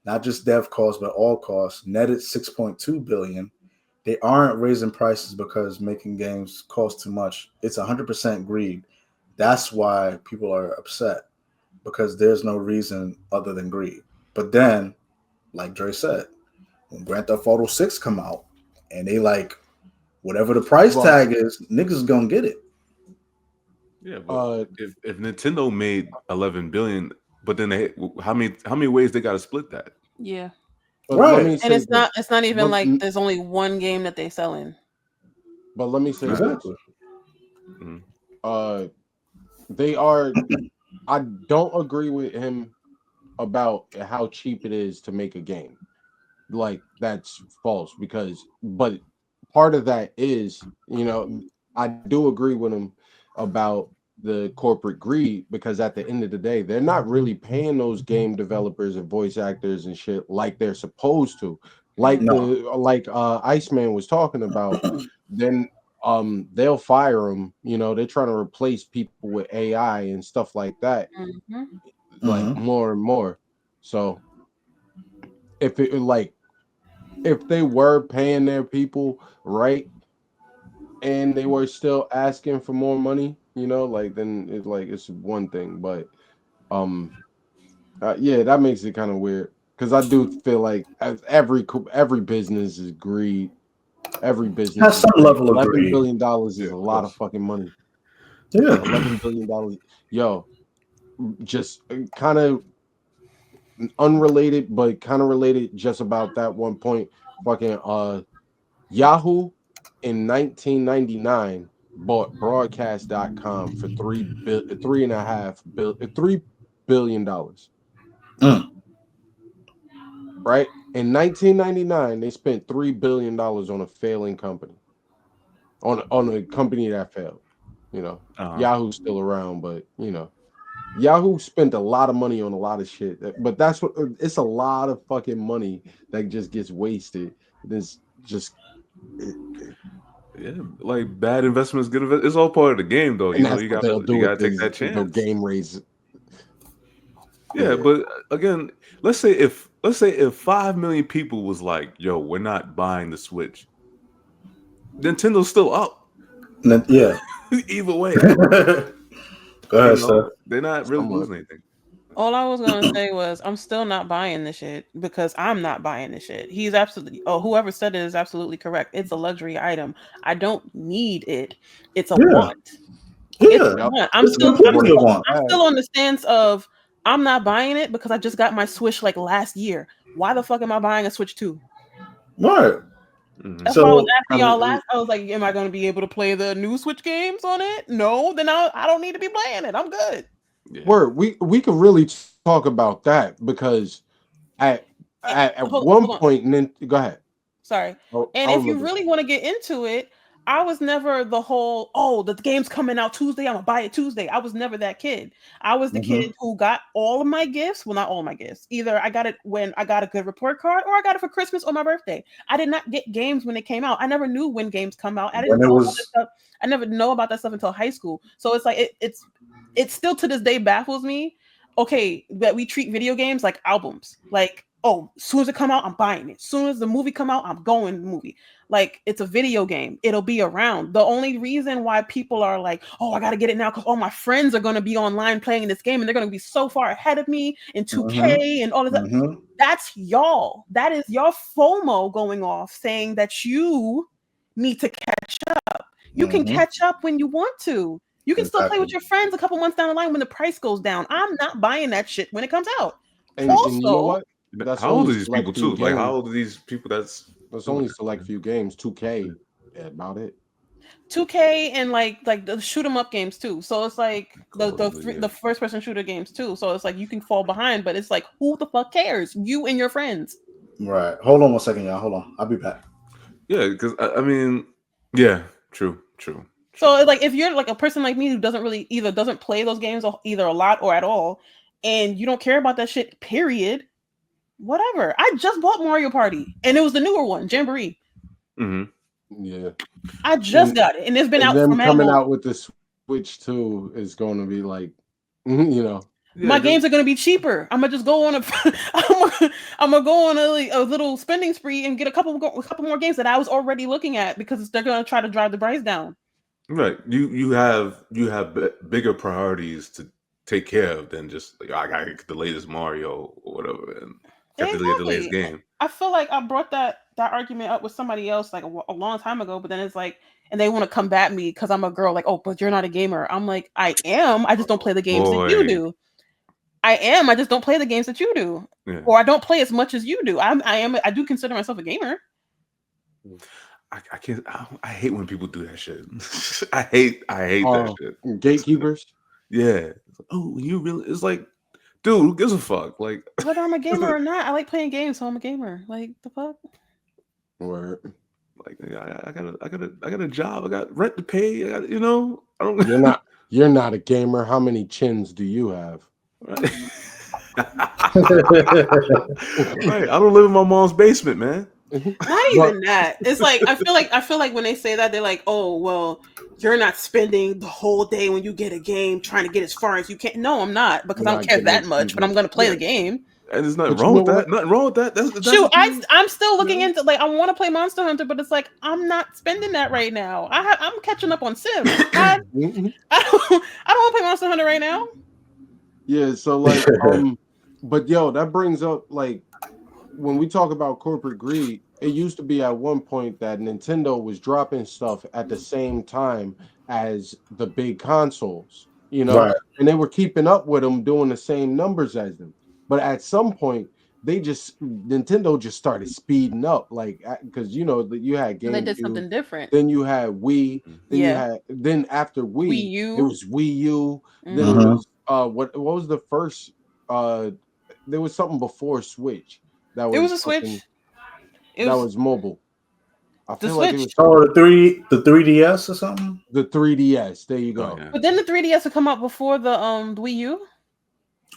not just dev costs, but all costs, netted $6.2 billion. They aren't raising prices because making games cost too much. It's 100% greed. That's why people are upset, because there's no reason other than greed. But then, like Dre said, when Grand Theft Auto 6 come out and they like whatever the price tag is, niggas gonna get it. Yeah, but if Nintendo made 11 billion, but then how many ways they got to split that? Yeah. But right. And it's not even like there's only one game that they sell in. But let me say exactly. This. They are. I don't agree with him about how cheap it is to make a game. Like, that's false, but part of that is, I do agree with him about the corporate greed, because at the end of the day, they're not really paying those game developers and voice actors and shit like they're supposed to. Like Iceman was talking about, then they'll fire them. They're trying to replace people with AI and stuff like that, like more and more. So if they were paying their people right and they were still asking for more money, then it's one thing. But yeah, that makes it kind of weird, because I do feel like every business is greed. Every business has some level of $11 greed. billion is a lot of fucking money. Yeah, $11 billion. Yo, just kind of unrelated, but kind of related just about that one point. Fucking Yahoo in 1999 bought broadcast.com for $3 billion. Right? In 1999, they spent $3 billion on a failing company. On a company that failed. Yahoo's still around, but Yahoo spent a lot of money on a lot of shit. But that's what it's a lot of fucking money that just gets wasted. It's just like bad investments, good investments. It's all part of the game, though. You gotta take that chance. Game raise. Yeah, but again, let's say if 5 million people was like, "Yo, we're not buying the Switch," Nintendo's still up. Yeah. Either way. Go ahead, sir. They're not really losing anything. All I was gonna say was I'm still not buying this shit, because I'm not buying this shit. He's absolutely whoever said it is absolutely correct. It's a luxury item. I don't need it. It's a want. Yeah. It's a want. I'm still on the stance of I'm not buying it because I just got my Switch like last year. Why the fuck am I buying a Switch 2? Right. That's why I was asking y'all last. I was like, am I going to be able to play the new Switch games on it? No, then I don't need to be playing it. I'm good. Yeah. Word, we could really talk about that, because at one point, and then go ahead. Sorry. And if you really want to get into it, I was never the whole, the game's coming out Tuesday, I'm gonna buy it Tuesday. I was never that kid. I was the kid who got all of my gifts. Well, not all of my gifts. Either I got it when I got a good report card, or I got it for Christmas or my birthday. I did not get games when they came out. I never knew when games come out. I didn't know about that stuff. I never know about that stuff until high school. So it's like it still to this day baffles me. Okay, that we treat video games like albums. Like, as soon as it come out, I'm buying it. As soon as the movie come out, I'm going to the movie. Like, it's a video game. It'll be around. The only reason why people are like, I got to get it now because all my friends are going to be online playing this game and they're going to be so far ahead of me in 2K and all of that. That's y'all. That is your FOMO going off, saying that you need to catch up. You can catch up when you want to. You can still play with your friends a couple months down the line when the price goes down. I'm not buying that shit when it comes out. And you know what? That's how old are these people too? Like, how old are these people? That's only select few games. 2K, about it. 2K and like the shoot 'em up games too. So it's like the first person shooter games too. So it's like you can fall behind, but it's like, who the fuck cares? You and your friends. Right. Hold on 1 second, y'all. Hold on. I'll be back. Yeah, because I mean, yeah, true. So like, if you're like a person like me who doesn't play those games either a lot or at all, and you don't care about that shit, period. Whatever. I just bought Mario Party, and it was the newer one, Jamboree. Yeah. I just got it, and it's been out for coming out with the Switch 2 is going to be like, you know, My games are gonna be cheaper. I'm gonna just go on a, I'm gonna go on a little spending spree and get a couple more games that I was already looking at because they're gonna try to drive the price down. Right. You have bigger priorities to take care of than just like I gotta get the latest Mario or whatever, and got to get the latest game. I feel like I brought that argument up with somebody else like a long time ago, but then it's like, and they want to combat me because I'm a girl. Like, oh, but you're not a gamer. I'm like, I am. I just don't play the games that you do. I am. I just don't play the games that you do, or I don't play as much as you do. I do consider myself a gamer. I can't. I hate when people do that shit. I hate that shit. Gatekeepers. Yeah. Oh, you really? It's like, dude, who gives a fuck? Like, whether I'm a gamer or not, I like playing games, so I'm a gamer. Like the fuck. Word. Like I got a job. I got rent to pay. I don't. You're not a gamer. How many chins do you have? Right. Right. I don't live in my mom's basement, man. Not even that. It's like I feel like when they say that, they're like, oh well, you're not spending the whole day when you get a game trying to get as far as you can. No, I'm not, because I don't care that much, but I'm gonna play the game. And there's nothing wrong with that. Nothing wrong with that. That's shoot, I'm still looking into, like, I want to play Monster Hunter, but it's like I'm not spending that right now. I'm catching up on Sims. I don't want to play Monster Hunter right now. Yeah, so like but yo, that brings up, like, when we talk about corporate greed, it used to be at one point that Nintendo was dropping stuff at the same time as the big consoles, right. And they were keeping up with them, doing the same numbers as them. But at some point, Nintendo just started speeding up, like, because you had games. They did something different. Then you had Wii. Then after Wii U, it was Wii U. Mm-hmm. Then it was what was the first? There was something before Switch. It was a Switch. That was mobile. I feel like it was the 3DS or something. The 3DS. There you go. Oh, yeah. But then the 3DS would come out before the Wii U.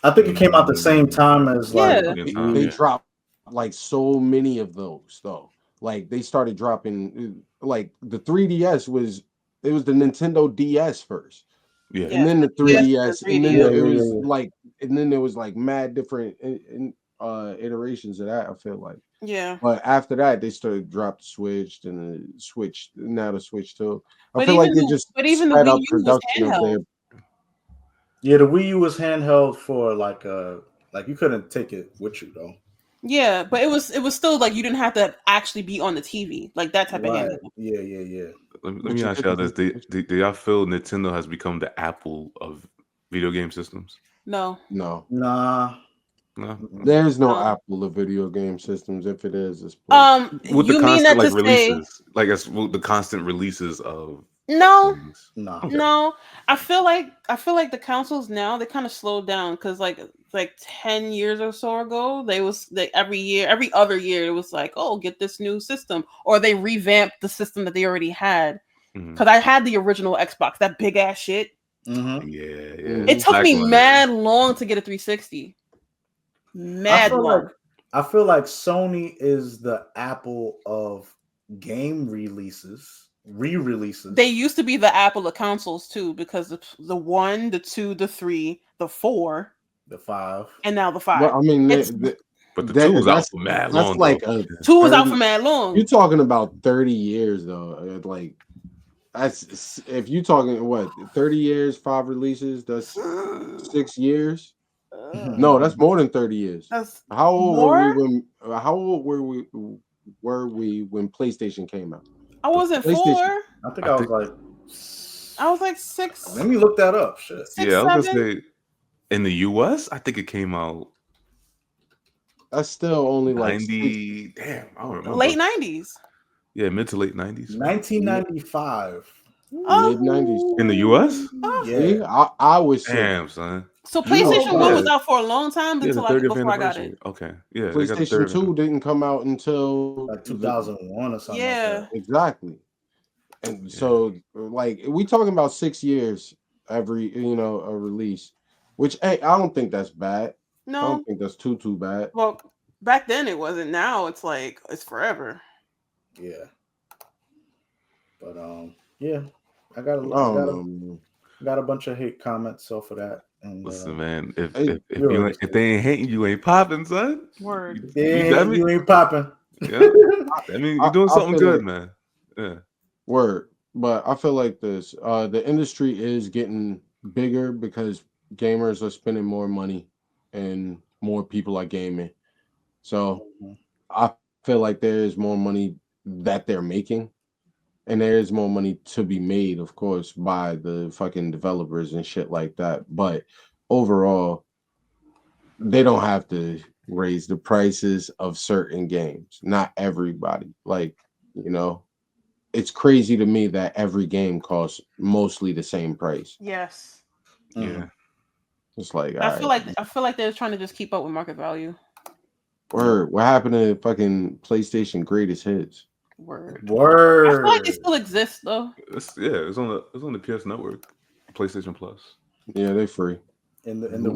I think it came out the same time as they dropped like so many of those though. Like they started dropping, like the 3DS was the Nintendo DS first. Yeah. And then the 3DS, and then it was like, and then there was like mad different iterations of that, I feel like. Yeah. But after that, they started drop the Switch, and the Switch, now the Switch too. I feel like they just sped up production of their. Yeah, the Wii U was handheld for like you couldn't take it with you though. Yeah, but it was still like you didn't have to actually be on the TV, like that type of handheld. Yeah. Let me ask y'all this: do y'all feel Nintendo has become the Apple of video game systems? No. Nah. There's no Apple of video game systems. If it is, it's with the constant like releases, like it's the constant releases of. No. I feel like the consoles now, they kind of slowed down because like 10 years or so ago, every other year it was like, oh, get this new system, or they revamped the system that they already had. Because I had the original Xbox, that big ass shit. Yeah. It took me mad long to get a 360. Mad long. I feel like Sony is the Apple of game re-releases. They used to be the Apple of consoles too, because the 1, the 2, the 3, the 4, the 5, and now the 5. Well, I mean, but the 2 was out for mad long. That's like 2 was out for mad long. You're talking about 30 years though. Like, that's if you're talking what 30 years, 5 releases. That's 6 years. No, that's more than 30 years. How old were we when PlayStation came out? I wasn't 4. I think I was like 6. Let me look that up. Shit. 6, I was gonna say in the US, I think it came out. That's still only 90. Damn, I don't remember. Late 90s. Yeah, mid to late 90s. 1995. Mid 90s in the US. Yeah, I was. Damn, son. So PlayStation 1 was out for a long time until before I got it. Okay, yeah. PlayStation 2 didn't come out until like 2001 or something. Yeah, like that. Exactly. And so, like, we talking about 6 years every, a release, which I don't think that's bad. No, I don't think that's too bad. Well, back then it wasn't. Now it's like it's forever. Yeah. But yeah, I gotta. got a bunch of hate comments off of that. And Listen, man, if Hey, if they ain't hating, you ain't popping, son. Word. yeah, you ain't popping. Yeah, I mean, you're doing I something feel good, like- man. Yeah, Word. But I feel like this. The industry is getting bigger because gamers are spending more money and more people are gaming. So I feel like there is more money that they're making. And there is more money to be made, of course, by the fucking developers and shit like that. But overall, they don't have to raise the prices of certain games. Not everybody. Like, you know, it's crazy to me that every game costs mostly the same price. Yes. yeah. It's like, I all right, feel like they're trying to just keep up with market value. word. What happened to fucking PlayStation Greatest Hits? Word. I Word. feel like they still exist though. It's on the PS Network, PlayStation Plus. Yeah, they free. In the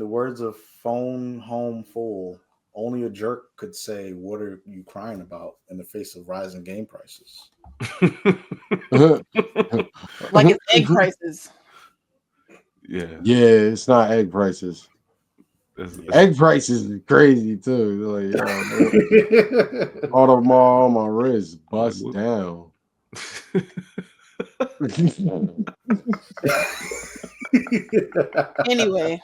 words of Phone Home Full, only a jerk could say, "What are you crying about?" in the face of rising game prices. Like it's egg prices. Yeah, Yeah, it's not egg prices. Egg prices is crazy too. Like, all the more on my wrist bust down. Anyway,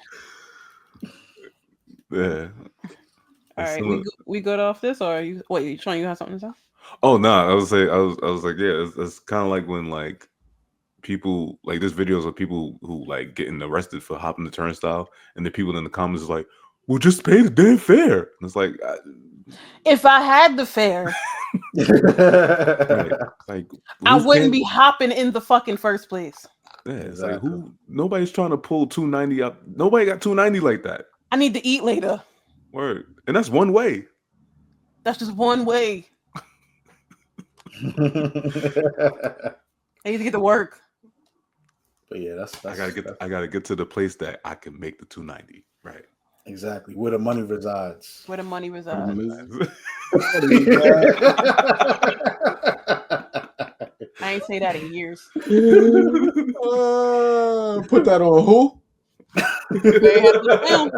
yeah. all right, So- we good off this, or you trying? You have something to say? Oh no, I was like, yeah, it's kind of like when like people like there's videos of people who like getting arrested for hopping the turnstile, and the people in the comments is like, "Well, just pay the damn fare." And it's like, If I had the fare, right, like I who's wouldn't paying- be hopping in the fucking first place. Yeah, it's like Exactly. nobody's trying to pull 290 up. Nobody got 290 like that. I need to eat later. Word, and that's one way. That's just one way. But I need to get to work. yeah, that's I gotta get to the place that I can make the 290. Right. exactly where the money resides. Where the money resides. I ain't say that in years. Put that on who? Very happy to film.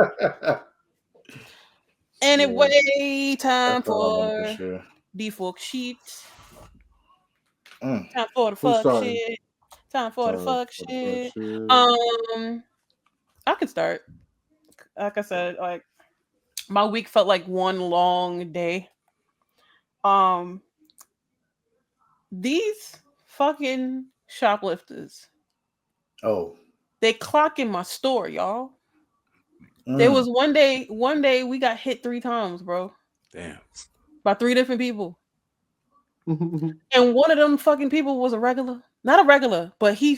Anyway, time That's all I want to for share. the fuck sheet. Mm. Time for the Who's fuck starting? shit. Time for the fuck shit. Shit. I can start. Like I said, like my week felt like one long day. These fucking shoplifters, Oh, they clock in my store, y'all. There was one day we got hit 3 times, bro, Damn. by 3 different people. And one of them fucking people was a regular. Not a regular, but he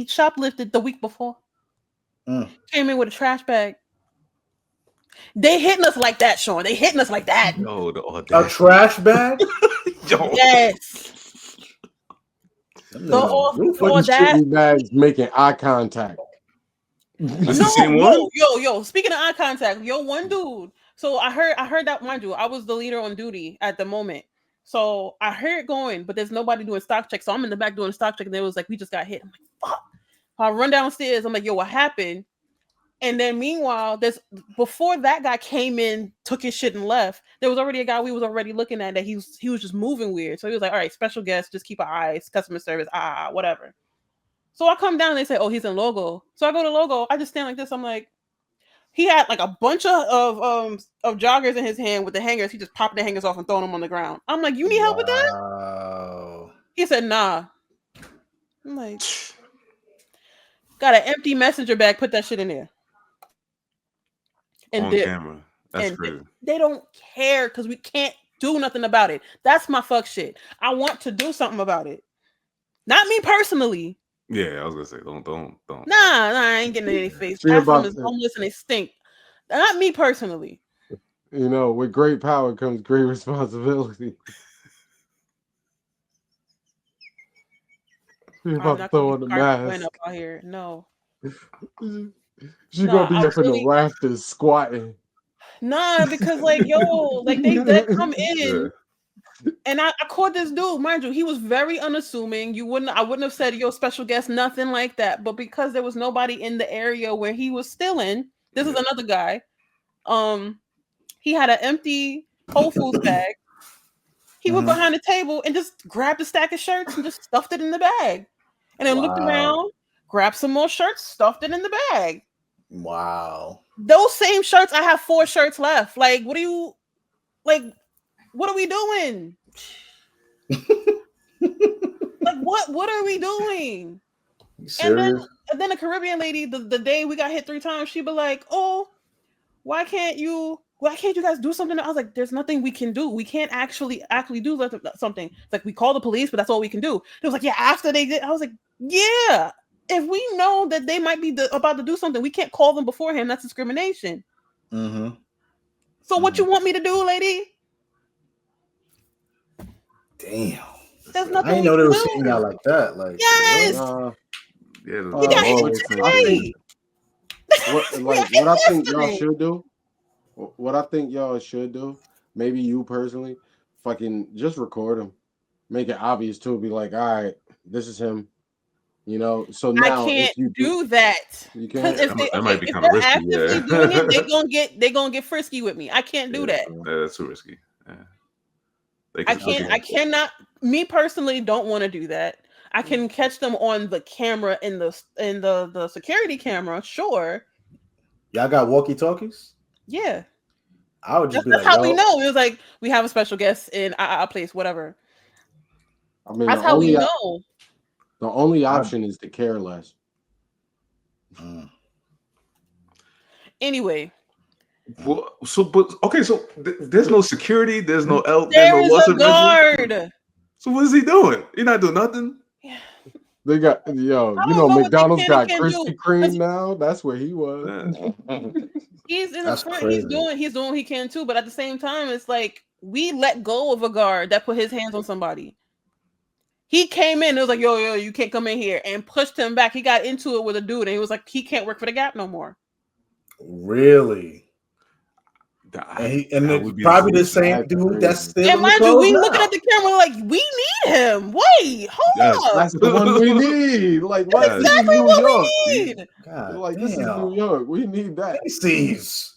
shoplifted the week before. Came in with a trash bag. They hitting us like that, Sean. They hitting us like that. Yo, the a audacity. trash bag. Yo. Yes. Them The niggas on the roof. Putting shit audacity. in bags, making eye contact. This the same one? Yo. Speaking of eye contact, one dude. So I heard that, mind you, I was the leader on duty at the moment. So I heard it going, but there's nobody doing stock check. So I'm in the back doing stock check, and they was like, we just got hit. I'm like, fuck. I run downstairs. I'm like, yo, what happened? And then meanwhile, before that guy came in, took his shit and left, there was already a guy we was already looking at that he was just moving weird. So he was like, all right, special guest, just keep an eye, customer service, whatever. So I come down and they say, oh, he's in Logo. So I go to Logo. I just stand like this. I'm like, he had like a bunch of joggers in his hand with the hangers. He just popped the hangers off and thrown them on the ground. I'm like, you need help with that? Wow. He said, nah. I'm like, got an empty messenger bag. Put that shit in there. And On camera. That's crazy. they don't care because we can't do nothing about it. That's my fuck shit. I want to do something about it. Not me personally. Yeah, I was gonna say, don't. Nah, I ain't getting in any face. See Half of about them is that. homeless and they stink. Not me personally. You know, with great power comes great responsibility. She I'm about to not throw gonna on the be Carson mask. up out here. No. She Nah, gonna be I up in really- the rafters squatting. Nah, because like, yo, like they come in. Yeah. And I caught this dude, mind you, he was very unassuming. I wouldn't have said yo special guest, nothing like that. But because there was nobody in the area where he was stealing, this is another guy. He had an empty Whole Foods bag. He went behind the table and just grabbed a stack of shirts and just stuffed it in the bag. And then looked around, grabbed some more shirts, stuffed it in the bag. Wow. Those same shirts, I have 4 shirts left. Like, what are we doing? Like, what are we doing? You serious? And then a Caribbean lady, the day we got hit 3 times, she'd be like, oh, why can't you guys do something? I was like, there's nothing we can do. We can't actually do something. It's like, we call the police, but that's all we can do. It was like, yeah, after they did, I was like, yeah, if we know that they might be about to do something, we can't call them beforehand. That's discrimination. Mm-hmm. So what you want me to do, lady? Damn. There's nothing I didn't know they were sitting out like that. Like, yes. Yeah, He got hit today. What I think y'all should do. What I think y'all should do. Maybe you personally, fucking just record him, make it obvious too. Be like, all right, this is him. You know, so now I can't if you do that. You can't. That might be if kind of they're risky. actively doing it, they're gonna get frisky with me. I can't do that. That's too risky. Yeah. I cannot. Me personally, don't want to do that. I can catch them on the camera in the security camera. Sure. Y'all got walkie-talkies? Yeah. I would just That's how we know. It was like, we have a special guest in our place, whatever. I mean, that's how we know. The only option is to care less. Anyway. Well, so there's no security. There's no There's no a guard. So what is he doing? He not doing nothing. Yeah. They got McDonald's got Krispy Kreme now. That's where he was. He's in the front. Crazy. He's doing what he can too. But at the same time, it's like we let go of a guard that put his hands on somebody. He came in. It was like, yo, you can't come in here, and pushed him back. He got into it with a dude, and he was like, he can't work for the Gap no more. Really? And it's probably the same dude that's still. And mind you, we looking at the camera like, we need him. Wait, hold up. That's the one we need. Like, that's exactly what we need. God, like, this is New York. We need that. Macy's.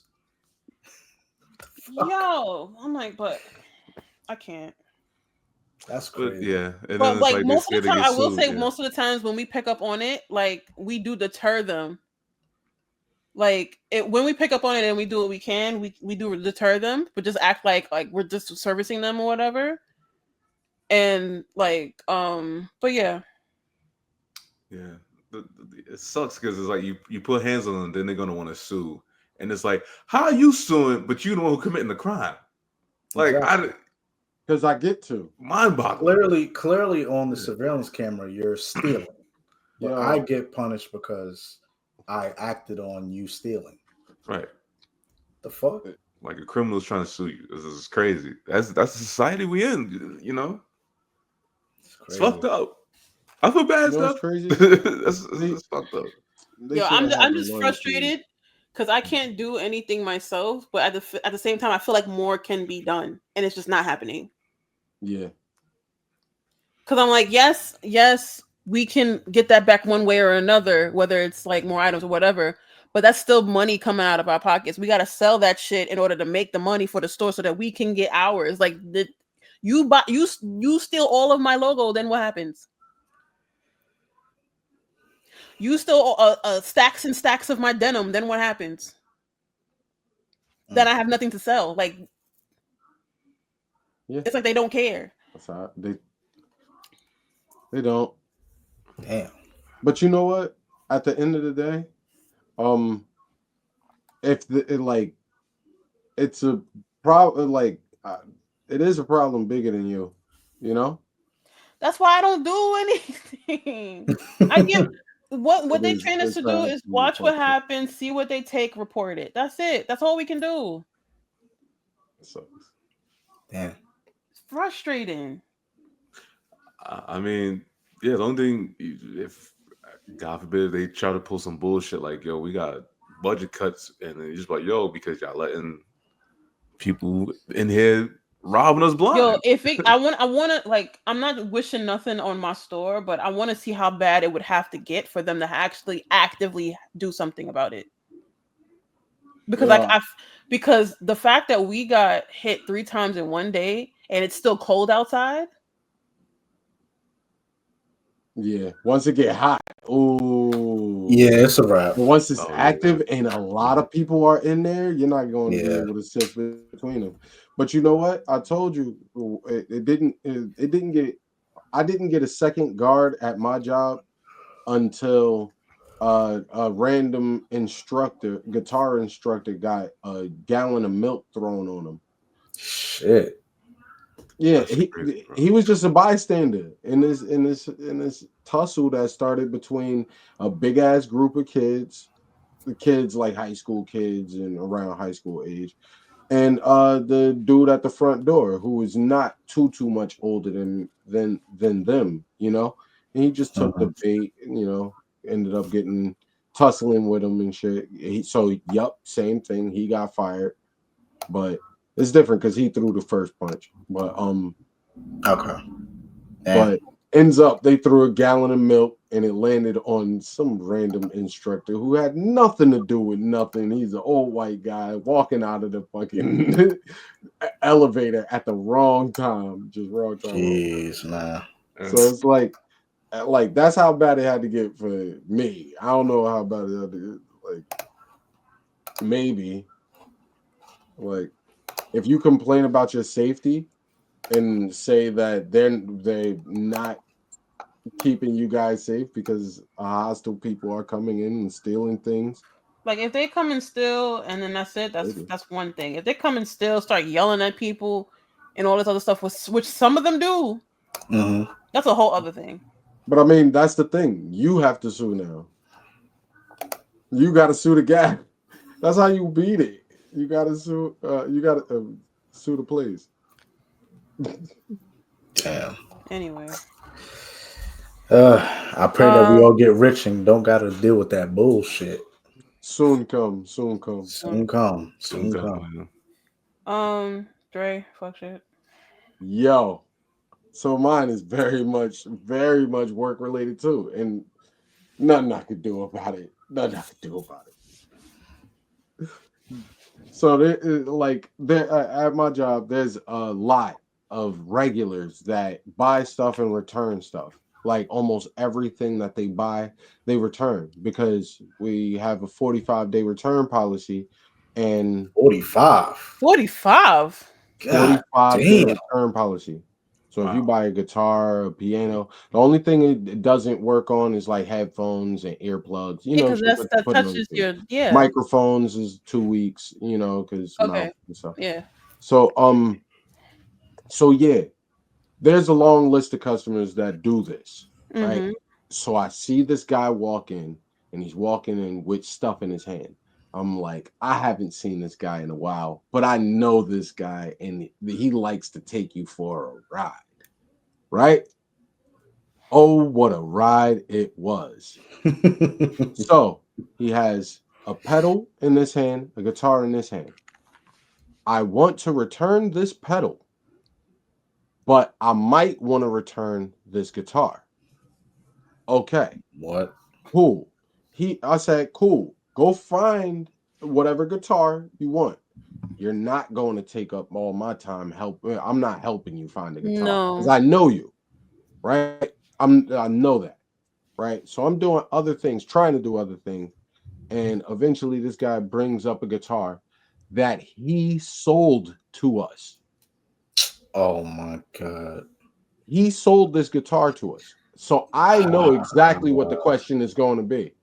Yo, I'm like, but I can't. That's crazy. Yeah. But like most of the time, I will say most of the times when we pick up on it, like we do deter them. Like when we pick up on it and we do what we can, we do deter them, but just act like we're just servicing them or whatever. And like, but yeah. Yeah. It sucks because it's like you put hands on them, then they're gonna want to sue. And it's like, how are you suing, but you the one who committing the crime? Like because I get to mind-boggling. Clearly on the surveillance camera, you're stealing. But I get punished because I acted on you stealing. Right. The fuck? Like a criminal's trying to sue you. This is crazy. That's the society we in, you know? It's fucked up. I feel bad stuff. Crazy. that's fucked up. Yo, I'm just frustrated because I can't do anything myself, but at the same time, I feel like more can be done, and it's just not happening. Yeah. Because I'm like, yes, we can get that back one way or another, whether it's like more items or whatever, but that's still money coming out of our pockets. We got to sell that shit in order to make the money for the store so that we can get ours. Like you steal all of my logo, then what happens? You steal stacks and stacks of my denim, then what happens? Then I have nothing to sell. Like, it's like they don't care. That's how they don't. Damn. But you know what? At the end of the day, it's a problem. Like, it is a problem bigger than you. You know. That's why I don't do anything. I give. What they train us to do is watch what happens, see what they take, report it. That's it. That's all we can do. Damn. It's frustrating. I mean, yeah, the only thing, if God forbid they try to pull some bullshit like, yo, we got budget cuts, and then you're just like, yo, because y'all letting people in here robbing us blind. Yo, I want to like, I'm not wishing nothing on my store, but I want to see how bad it would have to get for them to actually actively do something about it. Because Yeah. because the fact that we got hit 3 times in one day and it's still cold outside. Yeah. Once it get hot, ooh. Yeah, it's a wrap. But once it's Oh, yeah. active and a lot of people are in there, you're not going to be Yeah. able to sift between them. But you know what? I told you it didn't get. I didn't get a second guard at my job until a random guitar instructor, got a gallon of milk thrown on him. Shit. Yeah, That's crazy, bro. he was just a bystander in this tussle that started between a big ass group of kids, the kids like high school kids and around high school age, and the dude at the front door who was not too much older than them, you know. And he just took the bait, you know, ended up getting tussling with him and shit. Yup, same thing. He got fired, but it's different because he threw the first punch. But Okay. but ends up they threw a gallon of milk and it landed on some random instructor who had nothing to do with nothing. He's an old white guy walking out of the fucking elevator at the wrong time, just wrong time. Jeez, man. So it's like that's how bad it had to get for me. I don't know how bad it had to get. Like maybe like if you complain about your safety and say that they're not keeping you guys safe because hostile people are coming in and stealing things. Like if they come and steal and then that's it, Maybe. that's one thing. If they come and steal, start yelling at people and all this other stuff, which some of them do, that's a whole other thing. But I mean, that's the thing. You have to sue now. You got to sue the guy. That's how you beat it. You got to sue. You got to sue the place. Damn. Anyway. I pray that we all get rich and don't got to deal with that bullshit. Soon come. Soon come. Soon come. Soon come. Dre, fuck shit. Yo. So mine is very much work related too, and nothing I could do about it. Nothing I could do about it. So at my job, there's a lot of regulars that buy stuff and return stuff. Like almost everything that they buy, they return because we have a 45-day return policy. And 45. 45. 45-day return policy. So if you buy a guitar, a piano, the only thing it doesn't work on is like headphones and earplugs. You know, because that touches your microphones is 2 weeks. You know, because okay, and stuff. Yeah. So yeah, there's a long list of customers that do this, right? So I see this guy walk in, and he's walking in with stuff in his hand. I'm like, I haven't seen this guy in a while, but I know this guy, and he likes to take you for a ride, right? Oh, what a ride it was. So he has a pedal in this hand, a guitar in this hand. I want to return this pedal, but I might want to return this guitar. Okay. What? Cool. I said, cool. Go find whatever guitar you want. You're not going to take up all my time. I'm not helping you find a guitar because I know you, right? I know that, right? So I'm doing other things, trying to do other things, and eventually this guy brings up a guitar that he sold to us. Oh my God! He sold this guitar to us, so I know exactly what the question is going to be.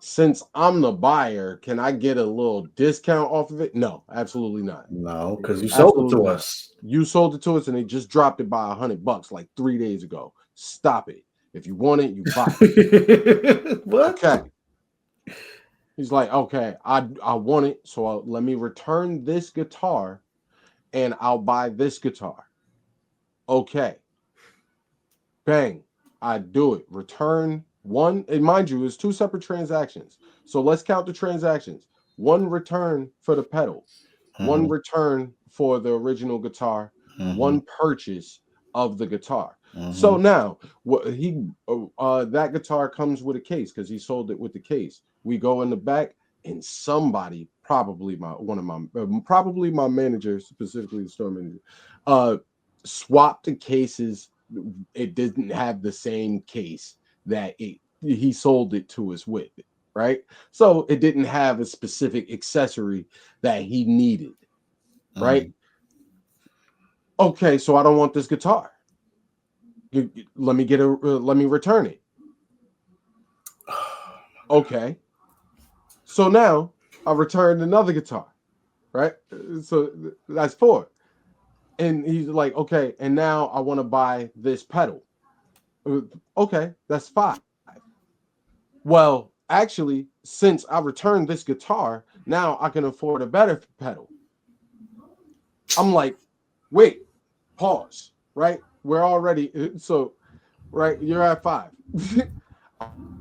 Since I'm the buyer, can I get a little discount off of it? No, absolutely not. No, because you sold it to us. You sold it to us, and they just dropped it by $100 like 3 days ago. Stop it. If you want it, you buy it. What? Okay. He's like, okay, I want it, so let me return this guitar, and I'll buy this guitar. Okay. Bang. I do it. Return one, and mind you, it's 2 separate transactions. So let's count the transactions. One return for the pedal, one return for the original guitar, one purchase of the guitar. Mhm. So now what that guitar comes with a case because he sold it with the case. We go in the back and somebody, probably my manager, specifically the store manager, swapped the cases. It didn't have the same case that he sold it to us with, right? So it didn't have a specific accessory that he needed, right? Okay, so I don't want this guitar. Let me return it. Okay. So now I returned another guitar, right? So that's 4. And he's like, okay, and now I want to buy this pedal. Okay, that's 5. Well, actually, since I returned this guitar, now I can afford a better pedal. I'm like, wait, pause, right? We're already, so, right, you're at 5.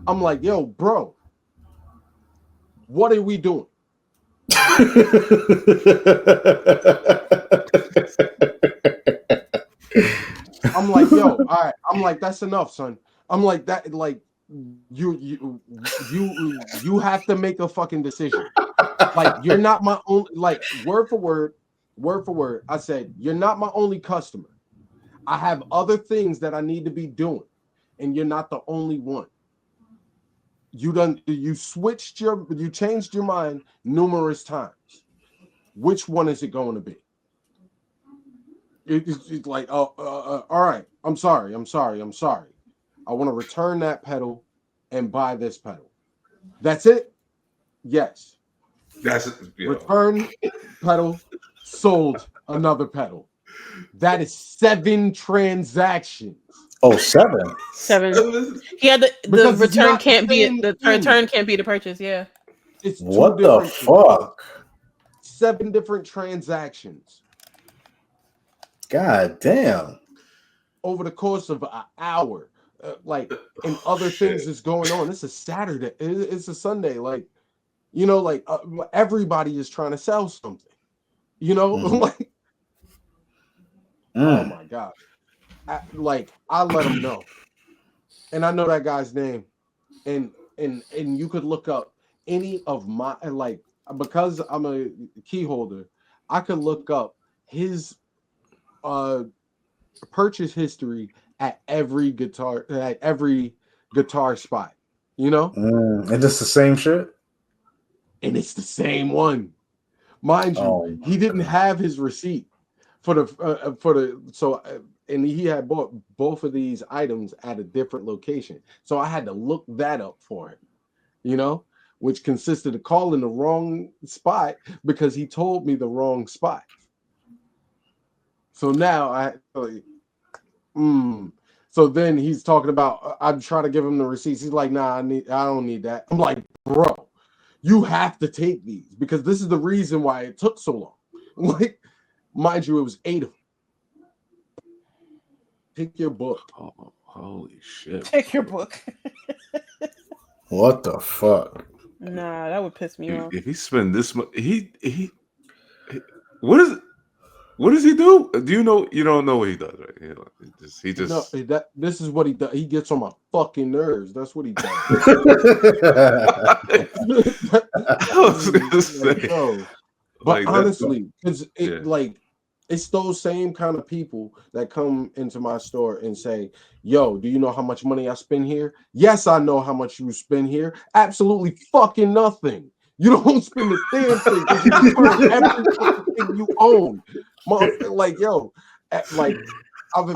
I'm like, yo, bro, what are we doing? I'm like, yo, all right. I'm like, that's enough, son. I'm like, that, like, you have to make a fucking decision. Like, you're not my only, like, word for word. I said, you're not my only customer. I have other things that I need to be doing, and you're not the only one. You changed your mind numerous times. Which one is it going to be? It's like, all right. I'm sorry. I want to return that pedal and buy this pedal. That's it? Yes. That's Return pedal, sold another pedal. That is 7 transactions. Oh, 7. 7. Yeah, the Because it's return not can't the be same the thing. return can't be the purchase. Yeah. It's 2 What the different things. fuck? 7 different transactions God damn. over the course of an hour. Like, and other things is going on. It's a Saturday. It's a Sunday. Like, you know, like everybody is trying to sell something. You know, like, oh my god. I let him know, and I know that guy's name, and you could look up any of my, like, because I'm a key holder, I could look up his purchase history at every guitar spot, you know, And it's the same shit. and it's the same one, mind you. He didn't have his receipt for the and he had bought both of these items at a different location, so I had to look that up for him, you know, which consisted of calling the wrong spot because he told me the wrong spot. So now so then he's talking about, I'm trying to give him the receipts. He's like, nah, I don't need that. I'm like, bro, you have to take these because this is the reason why it took so long. Like, mind you, it was 8 of them. Take your book. Oh, holy shit. Take your book. What the fuck? Nah, that would piss me off. If he spend this much, what does he do? Do you know? You don't know what he does, right? He just No, this is what he does. He gets on my fucking nerves. That's what he does. I was gonna say, No. But like, honestly, because yeah. like, it's those same kind of people that come into my store and say, yo, do you know how much money I spend here? Yes, I know how much you spend here. Absolutely fucking nothing. You don't spend a damn thing because you return every fucking thing you own. Like, yo, like, I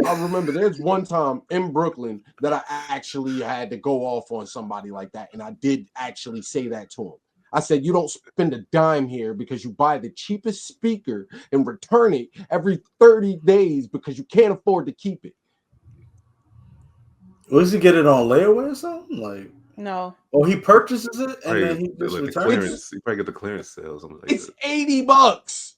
remember there's one time in Brooklyn that I actually had to go off on somebody like that. And I did actually say that to him. I said, you don't spend a dime here because you buy the cheapest speaker and return it every 30 days because you can't afford to keep it. Was he get it on layaway or something? Like, no. Oh, he purchases it and Probably, then he just like, returns it. you probably get the clearance sales. Something like It's that. $80.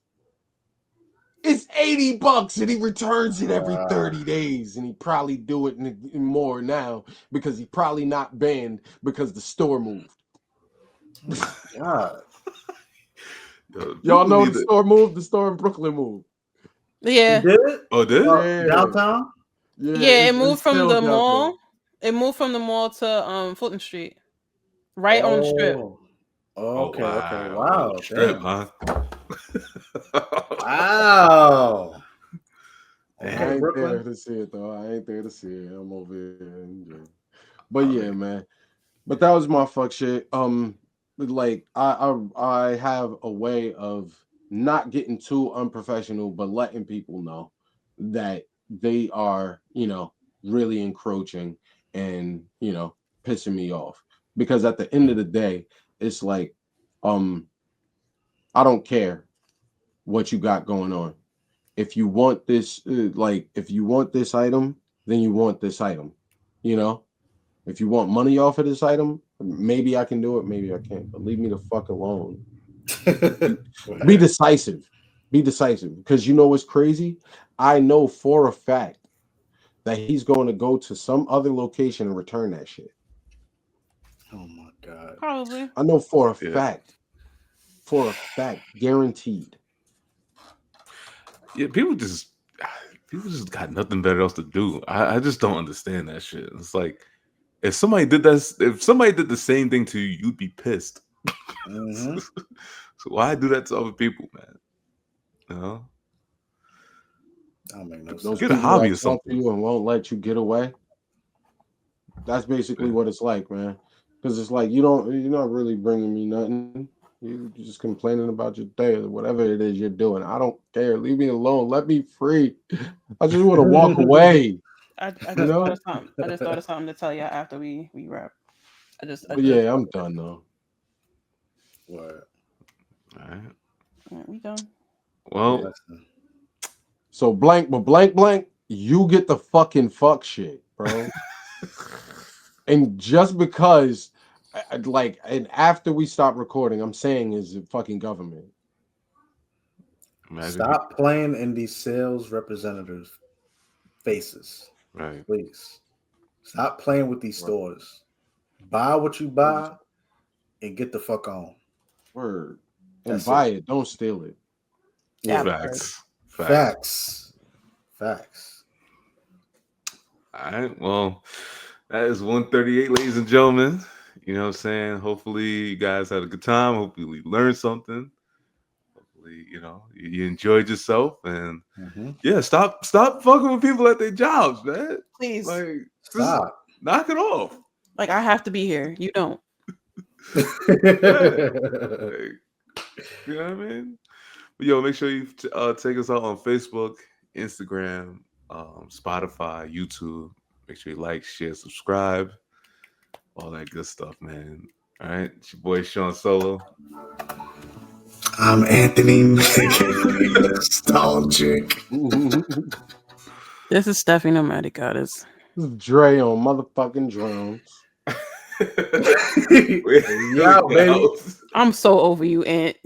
It's $80 and he returns it every 30 days, and he probably do it more now because he probably not banned because the store moved. God. Y'all know the store moved? The store in Brooklyn moved. Yeah, You did? Oh, did? Yeah. Downtown? yeah. It it's moved from still the downtown. mall. It moved from the mall to Fulton Street, right on the strip. Oh, Oh, okay, okay. wow. Wow. Strip, Damn. huh? Wow. I Okay, ain't there Brooklyn. to see it though. I ain't there to see it. I'm over here in jail. But yeah, man. But that was my fuck shit. Like I have a way of not getting too unprofessional, but letting people know that they are, really encroaching and pissing me off. Because at the end of the day, it's like, I don't care what you got going on. If you want this, if you want this item, then you want this item. If you want money off of this item, maybe I can do it, maybe I can't. But leave me the fuck alone. Be decisive. Be decisive. Because you know what's crazy? I know for a fact that he's going to go to some other location and return that shit. Oh my God. Probably. I know for a Yeah. fact. For a fact. Guaranteed. Yeah, people just got nothing better else to do. I just don't understand that shit. It's like if somebody did the same thing to you, you'd be pissed. Mhm. So why do that to other people, man? That don't make no Those sense. Get a people hobby that or talk to something. you and won't let you get away. That's basically Yeah. what it's like, man. Because it's like you're not really bringing me nothing. You're just complaining about your day or whatever it is you're doing. I don't care. Leave me alone. Let me free. I just want to walk away. I just You know? thought of something. I just thought of something to tell you after we wrap. But yeah, I'm done though. What? All right. Yeah, we done. Well, Listen. So blank, you get the fucking fuck shit, bro. And just because, and after we stop recording, I'm saying is the fucking government. imagine. Stop playing in these sales representatives' faces, Right. please. Stop playing with these stores. Buy what you buy and get the fuck on. Word. And That's buy it. Don't steal it. Yeah. Facts. Facts. All right. Well, that is 138, ladies and gentlemen. You know what I'm saying? Hopefully you guys had a good time. Hopefully you learned something. Hopefully, you enjoyed yourself. And yeah, stop fucking with people at their jobs, man. Please. Like, just Stop. knock it off. Like I have to be here. You don't. Like, you know what I mean? But yo, make sure you take us out on Facebook, Instagram, Spotify, YouTube. Make sure you like, share, subscribe, all that good stuff, man. All right, it's your boy Sean Solo. I'm Anthony, aka Nostalgic. This is Stephanie Nomadic Goddess. This is Dre on motherfucking drones. Yeah, baby. I'm so over you, Aunt.